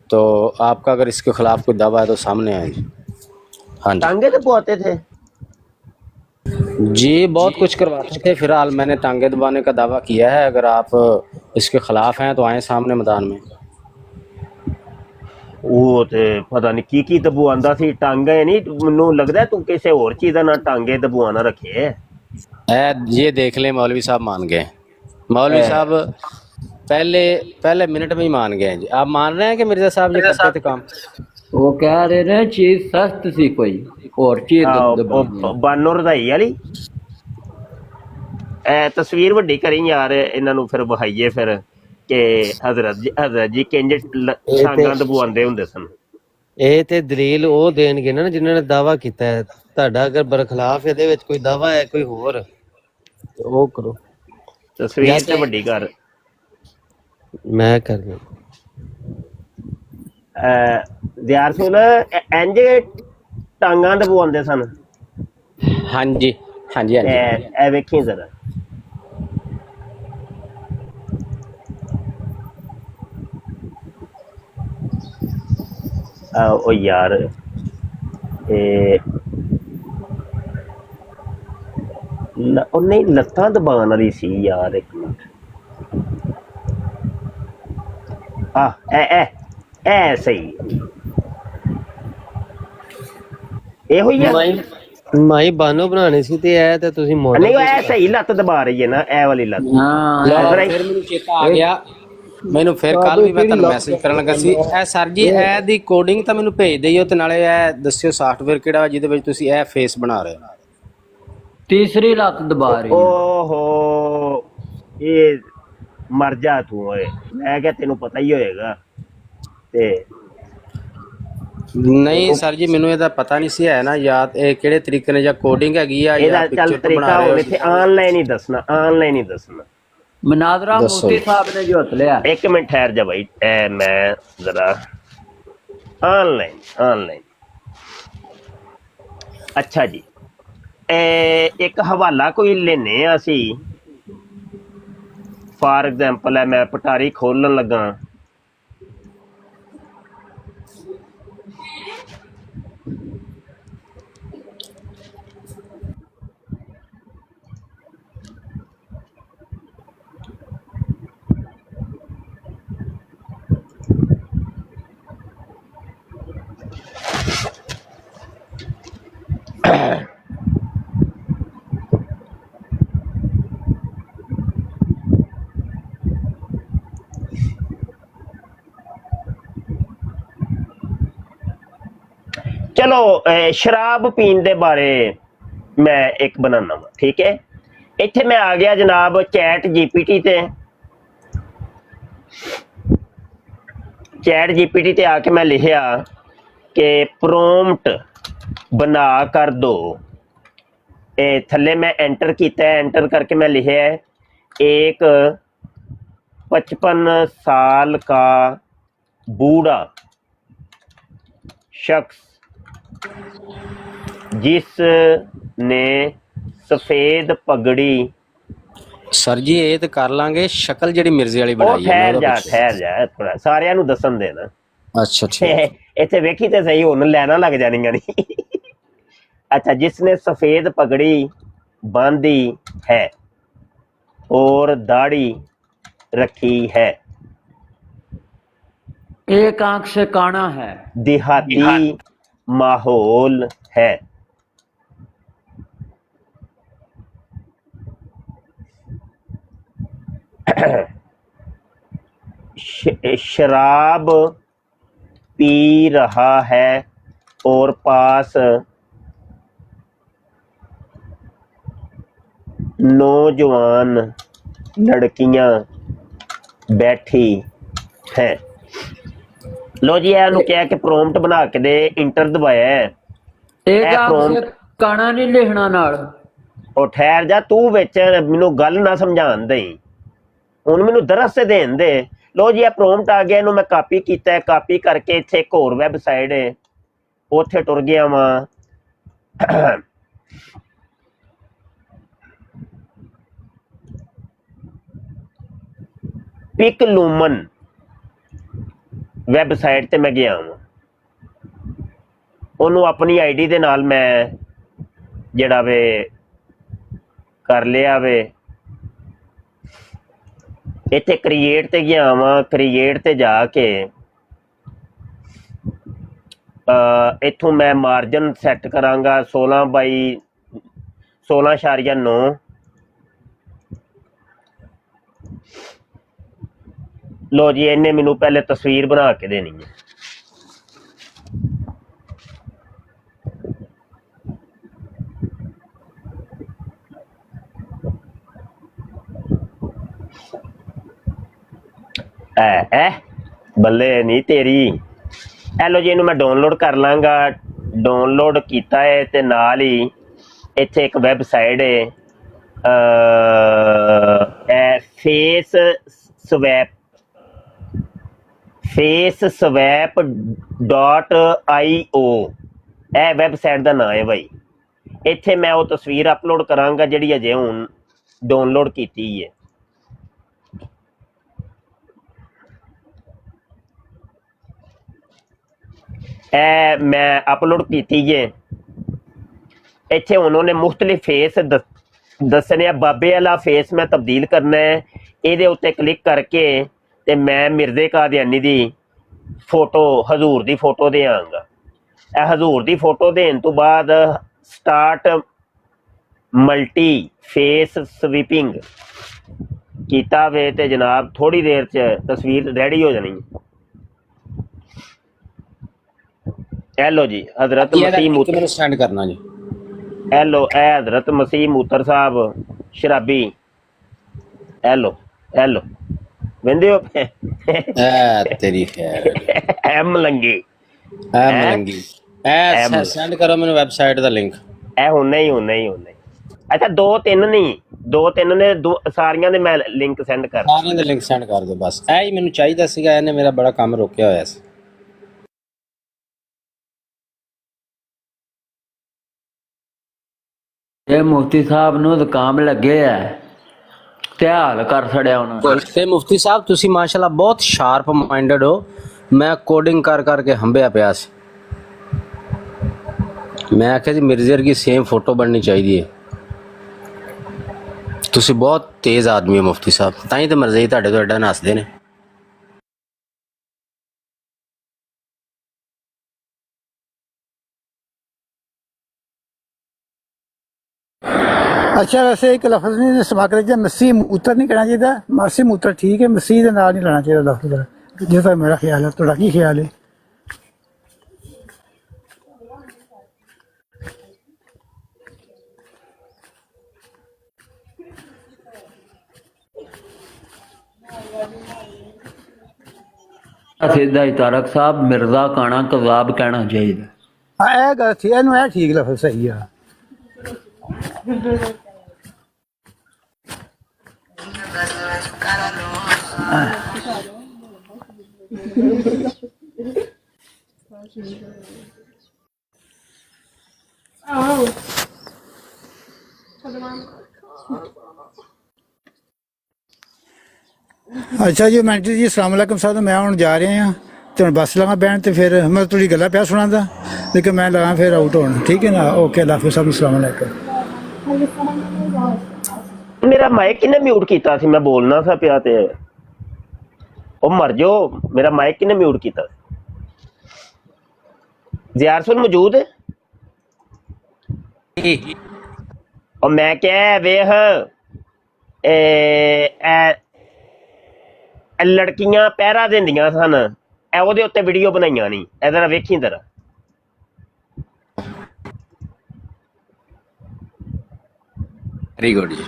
तो आपका अगर इसके ख़िलाफ़ कोई दावा है तो सामने आए जी। हाँ जी टांगे दबवाते थे जी, बहुत कुछ करवाते थे। फ़िलहाल मैंने टांगे दबाने का दावा किया है। अगर आप इसके ख़िलाफ़ हैं तो आएँ सामने मैदान में। वो ते पता नहीं की दबवांदा सी, टांगे नहीं। मैनू लगदा तू किसी होर चीज़ दा ना टांगे दबवाना रखे। ये देख लें मौलवी साहब मान गए। मौलवी साहब पहले मिनट में ही मान गए जी। आप मान रहे हैं कि मिर्ज़ा साहब ये करते थे काम? वो कह रहे ने चीज सख्त सी कोई और चीज बानो रजाई वाली तस्वीर वड्डी करी यार, इन्हां नू फिर बहाइए फिर कि हजरत जी किंज छांगां दबवांदे हुंदे सन। ਇਹ ਤੇ ਦਲੀਲ ਉਹ ਦੇਣਗੇ ਨਾ ਜਿਨ੍ਹਾਂ ਨੇ ਦਾਵਾ ਕੀਤਾ ਹੈ। ਤੁਹਾਡਾ ਅਗਰ ਬਰਖਲਾਫ ਇਹਦੇ ਵਿੱਚ ਕੋਈ ਦਾਵਾ ਹੈ ਕੋਈ ਹੋਰ ਤੇ ਉਹ ਕਰੋ। ਤਸਵੀਰ ਤੇ ਵੱਡੀ ਕਰ ਮੈਂ ਕਰਨਾ ਦਿਆਰ ਸੁਣ ਇੰਜ ਟਾਂਗਾਂ ਦਬਵਾਉਂਦੇ ਸਨ। हाँ जी हाँ जी हाँ जी। ਇਹ ਵੇਖੀ ਜ਼ਰਾ ओ यार नहीं लत्तां दबाण वाली सी यार। एक मिनट ए सही ए होई है ਮਾਈ ਬਾਨੋ ਬਣਾਣੇ ਸੀ ਤੇ ਇਹ ਤੇ ਤੁਸੀਂ ਮੋੜ नहीं ए सही लत्त दबा रही है ना, ए वाली लत्त। फिर मैनू चेता आ गया, ਮੈਨੂੰ ਫਿਰ ਕੱਲ ਵੀ ਮੈਂ ਤੁਹਾਨੂੰ ਮੈਸੇਜ ਕਰਨ ਲੱਗਾ ਸੀ। ਇਹ ਸਰ ਜੀ ਇਹ ਦੀ ਕੋਡਿੰਗ ਤਾਂ ਮੈਨੂੰ ਭੇਜ ਦਿਓ ਤੇ ਨਾਲੇ ਇਹ ਦੱਸਿਓ ਸਾਫਟਵੇਅਰ ਕਿਹੜਾ ਜਿਹਦੇ ਵਿੱਚ ਤੁਸੀਂ ਇਹ ਫੇਸ ਬਣਾ ਰਹੇ ਹੋ। तीसरी लत दबा रही ओहो ये मर जा तू ओए, मैं क्या तेनू पता ही होएगा। ते ਨਹੀਂ ਸਰ ਜੀ ਮੈਨੂੰ ਇਹਦਾ ਪਤਾ ਨਹੀਂ ਸੀ ਹੈ ਨਾ ਯਾਦ ਇਹ ਕਿਹੜੇ ਤਰੀਕੇ ਨਾਲ ਜਾਂ ਕੋਡਿੰਗ ਹੈਗੀ ਆ ਇਹਦਾ ਜਾਂ ਚੱਲ ਪਿਕਚਰ ਤਰੀਕਾ ਬਣਾ ਰਹੇ ਹੁਣ ਹੋ। ਇੱਥੇ ਆਨਲਾਈਨ ਹੀ ਦੱਸਣਾ, ਆਨਲਾਈਨ ਹੀ ਦੱਸਣਾ। मुनाजरा दसो। मुफ्ती साहब ने जो लिया एक मिनट ठहर जा भाई, मैं जरा ऑनलाइन अच्छा जी एक हवाला कोई लेने असी फॉर एग्जाम्पल है मैं पटारी खोलन लगा चलो शराब पीन दे बारे मैं एक बनाना वा, ठीक है। ਇੱਥੇ ਮੈਂ ਆ ਗਿਆ ਜਨਾਬ ਚੈਟ ਜੀਪੀਟੀ ਤੇ। ਚੈਟ ਜੀਪੀਟੀ ਤੇ ਆ ਕੇ ਮੈਂ ਲਿਖਿਆ ਕਿ ਪ੍ਰੋਮਪਟ ਬਣਾ ਕਰ ਦੋ। ਇਹ ਥੱਲੇ ਮੈਂ एंटर किया, एंटर करके मैं लिखा है एक 55 साल का बूढ़ा शख्स जिसने सफेद पगड़ी। सर जी ये तो कर लांगे, शक्ल जी मिर्जे वाली ਉਹ बनाई ਠਹਿਰ ਜਾ ਥੋੜਾ ਸਾਰਿਆਂ ਨੂੰ ਦੱਸਣ ਦੇ ਨਾ। अच्छा ठीक। ਇੱਥੇ ਵੇਖੀ ਤੇ ਸਹੀ, ਹੁਣ ਲੈਣਾ ਲੱਗ ਜਾਣੀਆਂ ਨਹੀਂ। अच्छा, जिसने सफेद पगड़ी बांधी है और दाढ़ी रखी है, एक आंख से काना है, देहाती माहौल है, शराब पी रहा है और पास नौजवान लड़कियां बैठी है। लो जी ਇਹਨੂੰ ਕਿਹਾ ਕਿ ਪ੍ਰੋਮਪਟ ਬਣਾ ਕੇ ਦੇ, ਇੰਟਰ ਦਬਾਇਆ ਹੈ। एक आंख से काना नहीं लिखना नाल। ਉਹ ਠਹਿਰ ਜਾ, ਤੂੰ ਵਿੱਚ ਮੈਨੂੰ ਗੱਲ ਨਾ ਸਮਝਾਉਣ ਦੇ, ਹੁਣ ਮੈਨੂੰ ਦਰਸ ਤੇ ਦੇਣ ਦੇ। ਲੋ ਜੀ ਇਹ ਪ੍ਰੋਮਪਟ ਆ ਗਿਆ, ਇਹਨੂੰ ਮੈਂ ਕਾਪੀ ਕੀਤਾ, ਕਾਪੀ ਕਰਕੇ ਇੱਥੇ ਇੱਕ ਹੋਰ ਵੈਬਸਾਈਟ ਹੈ ਉੱਥੇ ਟੁਰ ਗਿਆ ਵਾਂ। ਪਿਕ ਲੂਮਨ ਵੈਬਸਾਈਟ ਤੇ ਮੈਂ ਗਿਆ ਵਾਂ, ਉਹਨੂੰ ਆਪਣੀ ਆਈਡੀ ਦੇ ਨਾਲ ਮੈਂ ਜਿਹੜਾ ਵੇ ਕਰ ਲਿਆ ਵੇ। ਇੱਥੇ ਕ੍ਰੀਏਟ ਤੇ ਗਿਆ ਵਾਂ, ਕ੍ਰੀਏਟ ਤੇ ਜਾ ਕੇ ਇੱਥੋਂ ਮੈਂ ਮਾਰਜਨ ਸੈੱਟ ਕਰਾਂਗਾ 16/16.9। लो जी इन्हें मैनू पहले तस्वीर बना के देनी है। बल्ले नहीं तेरी। लो जी इनू मैं डाउनलोड कर लाँगा। डाउनलोड किया है ते नाल ही इत्थे एक वैबसाइट है फेस स्वैप faceswap.io ਇਹ ਵੈਬਸਾਈਟ ਦਾ ਨਾਮ ਹੈ ਭਾਈ। ਇੱਥੇ ਮੈਂ ਉਹ ਤਸਵੀਰ ਅਪਲੋਡ ਕਰਾਂਗਾ ਜਿਹੜੀ ਅਜੇ ਹੁਣ ਡਾਊਨਲੋਡ ਕੀਤੀ ਹੈ। ਇਹ ਮੈਂ ਅਪਲੋਡ ਕੀਤੀ ਹੈ। ਇੱਥੇ ਉਹਨਾਂ ਨੇ ਮੁxtਲਿਫ ਫੇਸ ਦੱਸਣੇ ਆ। ਬਾਬੇ ਵਾਲਾ ਫੇਸ ਮੈਂ ਤਬਦੀਲ ਕਰਨਾ ਹੈ। ਇਹਦੇ ਉੱਤੇ ਕਲਿੱਕ ਕਰਕੇ ਤੇ ਮੈਂ ਮਿਰਜ਼ੇ ਕਾਦੀਆਨੀ ਦੀ ਫੋਟੋ, ਹਜ਼ੂਰ ਦੀ ਫੋਟੋ ਦੇਵਾਂਗਾ। ਇਹ ਹਜ਼ੂਰ ਦੀ ਫੋਟੋ ਦੇਣ ਤੋਂ ਬਾਅਦ ਸਟਾਰਟ ਮਲਟੀ ਫੇਸ ਸਵੀਪਿੰਗ ਕੀਤਾ ਵੇ ਤੇ ਜਨਾਬ ਥੋੜੀ ਦੇਰ ਚ ਤਸਵੀਰ ਰੈਡੀ ਹੋ ਜਾਣੀ। ਇਹ ਲੋ ਜੀ ਹਜ਼ਰਤ ਮਸੀਹ ਮੂਤਰ स्टैंड करना जी। ਇਹ ਲੋ, ਇਹ ਹਜ਼ਰਤ ਮਸੀਹ ਮੂਤਰ ਸਾਹਿਬ ਸ਼ਰਾਬੀ। ਇਹ ਲੋ, ਇਹ ਲੋ वेंदे हो तेरी खैर ਐ ਮਲੰਗੀ। मलंगी सेंड करो मैंने वेबसाइट दा लिंक। ਇਹ ਹੁਣ ਨਹੀਂ। अच्छा 2-3 नहीं, 2-3 ने ਸਾਰੀਆਂ ਦੇ ਮੈਂ ਲਿੰਕ ਸੈਂਡ ਕਰ ਸਾਰਿਆਂ ਦੇ ਲਿੰਕ ਸੈਂਡ ਕਰ ਦਿਓ ਬਸ। ਇਹ ਹੀ ਮੈਨੂੰ ਚਾਹੀਦਾ ਸੀਗਾ, ਇਹਨੇ ਮੇਰਾ ਬੜਾ ਕੰਮ ਰੋਕਿਆ ਹੋਇਆ ਸੀ। ਇਹ ਮੁਫਤੀ ਸਾਹਿਬ ਨੂੰ ਤਾਂ ਕੰਮ ਲੱਗੇ ਆ ਤੇ ਹਾਲ ਕਰ ਛੜਿਆ ਉਹਨਾਂ ਨੇ। ਤੇ ਮੁਫਤੀ ਸਾਹਿਬ ਤੁਸੀਂ ਮਾਸ਼ਾਅੱਲਾ ਬਹੁਤ ਸ਼ਾਰਪ ਮਾਈਂਡਡ ਹੋ। ਮੈਂ ਕੋਡਿੰਗ ਕਰ ਕਰਕੇ ਹੰਬਿਆ ਪਿਆ ਸੀ। ਮੈਂ ਆਖਿਆ ਜੀ ਮਿਰਜ਼ੇ ਵਰਗੀ ਸੇਮ ਫੋਟੋ ਬਣਨੀ ਚਾਹੀਦੀ ਹੈ। ਤੁਸੀਂ ਬਹੁਤ ਤੇਜ਼ ਆਦਮੀ ਹੋ ਮੁਫਤੀ ਸਾਹਿਬ, ਤਾਂ ਹੀ ਤਾਂ ਮਿਰਜ਼ੇ ਤੁਹਾਡੇ ਤੋਂ ਐਡਾ ਨੱਸਦੇ ਨੇ। अच्छा वैसे एक लफ्ज नहीं इस्तेमाल करना चाहिए, मसीह मूत्र नहीं कहना चाहिए। मसीह मूत्र ठीक है, मसीह के नाल नहीं लाना चाहिए लफ्ज, जैसा मेरा ख्याल है। थोड़ा की ख्याल है? ਸਿੱਧਾ ਹੀ ਤਾਰਕ ਸਾਹਿਬ ਮਿਰਜ਼ਾ ਕਾਣਾ ਕਜ਼ਾਬ ਕਹਿਣਾ ਚਾਹੀਦਾ। ਹਾਂ ਇਹ ਗੱਲ ਠੀਕ, ਇਹਨੂੰ ਇਹ ਠੀਕ ਲਫ਼ਜ਼ ਸਹੀ ਆ। ਅੱਛਾ ਜੀ ਮੈਂਟਰੀ ਜੀ, ਅਸਲਾਮ ਵਾਲੇਕੁਮ ਸਾਹਿਬ। ਮੈਂ ਹੁਣ ਜਾ ਰਹੇ ਹਾਂ ਤੇ ਹੁਣ ਬੱਸ ਲਗਾ ਬਹਿਣ ਤੇ ਫਿਰ ਮੈਂ ਤੁਹਾਡੀ ਗੱਲਾਂ ਪਿਆ ਸੁਣਾਉਂਦਾ, ਲੇਕਿਨ ਮੈਂ ਲਗਾ ਫਿਰ ਆਊਟ ਹੋਣ। ਠੀਕ ਹੈ ਨਾ? ਓਕੇ, ਅੱਲਾ ਹਾਫਿਜ਼ ਸਾਹਿਬ, ਅਸਲਾਮ ਵਾਲੇਕੁਮ। ਮੇਰਾ ਮਾਈਕ ਕਿਹਨੇ ਮਿਊਟ ਕੀਤਾ ਸੀ? ਮੈਂ ਬੋਲਣਾ ਸੀ ਪਿਆ ਤੇ ਉਹ ਮਰ ਜਾਓ। ਮੇਰਾ ਮਾਈਕ ਕਿਹਨੇ ਮਿਊਟ ਕੀਤਾ? ਜ਼ਿਆਰਸੁਲ ਮੌਜੂਦ ਹੈ? ਉਹ ਮੈਂ ਕਿਹਾ ਵੇਖ ਇਹ ਲੜਕੀਆਂ ਪਹਿਰਾ ਦਿੰਦੀਆਂ ਸਨ, ਇਹ ਉਹਦੇ ਉੱਤੇ ਵੀਡੀਓ ਬਣਾਈਆਂ ਨਹੀਂ। ਇਹਦੇ ਨਾਲ ਵੇਖੀ ਜ਼ਰਾ। वेरी गुड जी।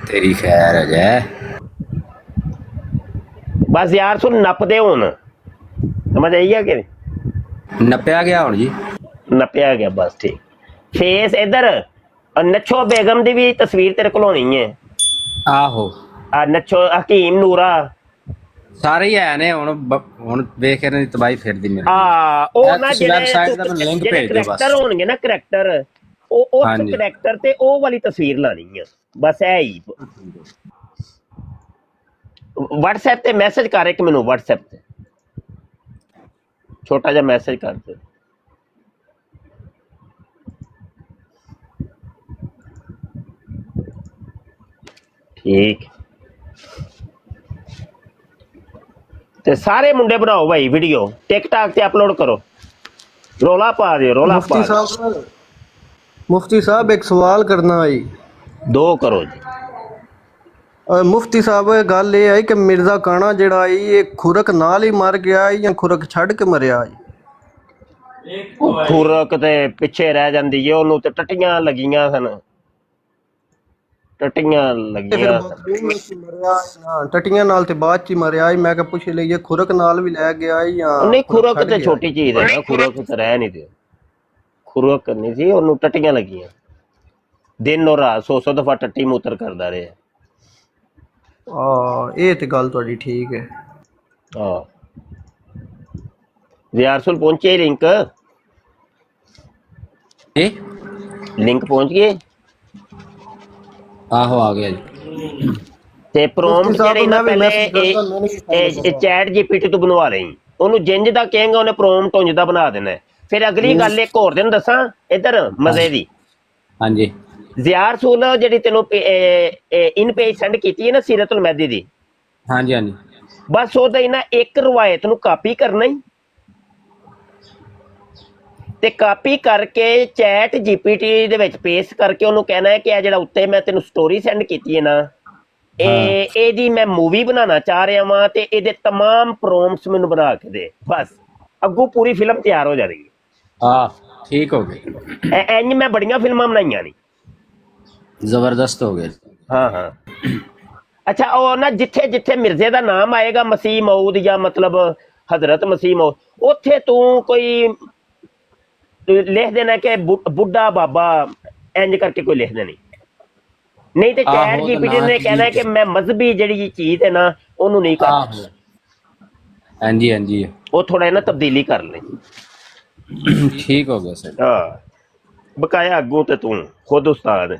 तेरी खैर है जय। बस यार सुन नपदे हुन, समझ आई है कि नपया गया हुन जी? नपया गया बस ठीक। फेस इधर नच्छो बेगम दी भी तस्वीर तेरे को होनी है। आहो नच्छो हकीम नूरा सारे ही है ने हुन वेख के नी तबाही फिरदी मेरी। ਉਹ ਨਾ ਵੈਬਸਾਈਟ ਦਾ ਮੈਨੂੰ ਲਿੰਕ ਭੇਜ ਦਿਓ ਬਸ। ਕਰੈਕਟਰ ਹੋਣਗੇ ਨਾ, ਕਰੈਕਟਰ ਉਹ ਉਸ ਕਰੈਕਟਰ ਤੇ ਉਹ ਵਾਲੀ ਤਸਵੀਰ ਲਾਣੀ ਆ ਬਸ। ਇਹ ਹੀ WhatsApp ਤੇ ਮੈਸੇਜ ਕਰ ਇੱਕ ਮੈਨੂੰ, WhatsApp ਤੇ ਛੋਟਾ ਜਿਹਾ ਮੈਸੇਜ ਕਰ ਦੇ। ਠੀਕ ਤੇ ਸਾਰੇ ਮੁੰਡੇ ਬਣਾਓ ਭਾਈ ਵੀਡੀਓ, ਟਿਕਟਾਕ ਤੇ ਅਪਲੋਡ ਕਰੋ, ਰੋਲਾ ਪਾ ਦਿਓ, ਰੋਲਾ ਪਾ ਦਿਓ। मुफ्ती साहब एक सवाल करना है। दो करो जी। मुफ्ती साहब गल ये है कि मिर्जा काना जिहड़ा है ये खुरक नाल ही मर गया है या खुरक छड़ के मरिया है? खुरक ते पिछे रह जांदी है, ओनू ते टट्टियां लगियां सन, टट्टियां लगियां टट्टियां नाल ते बाद च मरिया है। मैं पुछ लईए खुरक नाल भी लै गया है या नहीं? खुरक ते छोटी चीज है ना, खुरक ते रह नहीं दे। खुरक नहीं सी, ओनू टट्टियां लगियां, दिन और रात 100 दफा टट्टी मूत्र करदा रहा। ये ते गल तुहाडी ठीक है। ज़ियारसुल पहुंचे लिंक? लिंक पहुंच गए? आहो आ गया जी। ते प्रॉम्प्ट जेह्ड़े ना पहले चैट जीपीटी तो बनवा रही, ओनू जिंज दा कहेंगे उन्हें प्रॉम्प्ट उंज दा बना देना है। फिर अगली गल एक होर दिन दसां इधर मजे दी। हाँ जी। ज़ियारसुल जेह्ड़ी तेनों इन पेज सेंड कीती है ना सीरतुल महदी दी। हाँ जी हाँ जी। बस ओहदा ही ना एक रवायत नू कापी करना ही ते कापी करके चैट जीपीटी दे विच पेस्ट करके उन्होंने कहना है कि आ जिहड़ा उत्ते मैं तेनों स्टोरी सेंड कीती है ना, ਇਹਦੀ मैं मूवी बनाना चाह रहा वां ते ਇਹਦੇ तमाम प्रॉम्प्ट्स मैनू बना के दे, बस अगू पूरी फिल्म तैयार हो जाएगी। ठीक हो गया। इंज मैं बड़ियां फिल्मां बनाइयां नहीं, जबरदस्त हो गया। हाँ हाँ। अच्छा और ना जिथे जिथे मिर्जे का नाम आएगा, मसीह मऊद या मतलब हजरत मसीह मऊद, उथे तू कोई लिख देना कि बुढ़ा बाबा, इंज करके कोई लिख देनी। नहीं तो चैट जीपीटी ने कहना है कि मैं मजहबी जी चीज है ना ओनू नहीं कर। हाँ जी हाँ जी। वो थोड़ा ना तब्दीली कर ले। ठीक हो गया सर। हाँ बकाया अगू तो तू खुद उस्ताद है।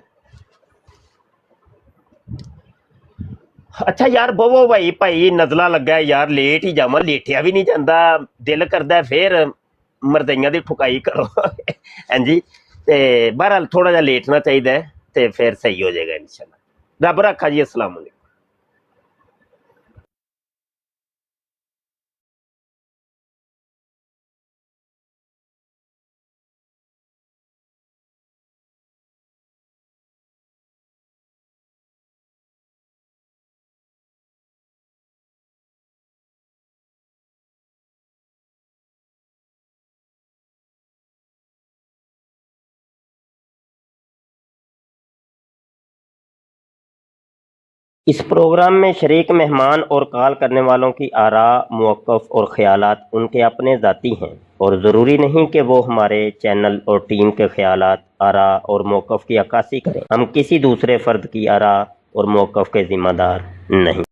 अच्छा यार बवो भाई, भाई नजला लगा यार, लेट ही जावा, लेटिया भी नहीं जाता, दिल करता फिर मरदइयां दी ठुकाई करो। हाँ जी, ते बहरहाल थोड़ा जा लेटना चाहिए ते फिर सही हो जाएगा इंशाल्लाह। रब रखा जी। अस्सलाम वालेकुम। اس پروگرام میں شریک مہمان اور کال کرنے والوں کی آراء، موقف اور خیالات ان کے اپنے ذاتی ہیں اور ضروری نہیں کہ وہ ہمارے چینل اور ٹیم کے خیالات، آراء اور موقف کی عکاسی کریں۔ ہم کسی دوسرے فرد کی آراء اور موقف کے ذمہ دار نہیں۔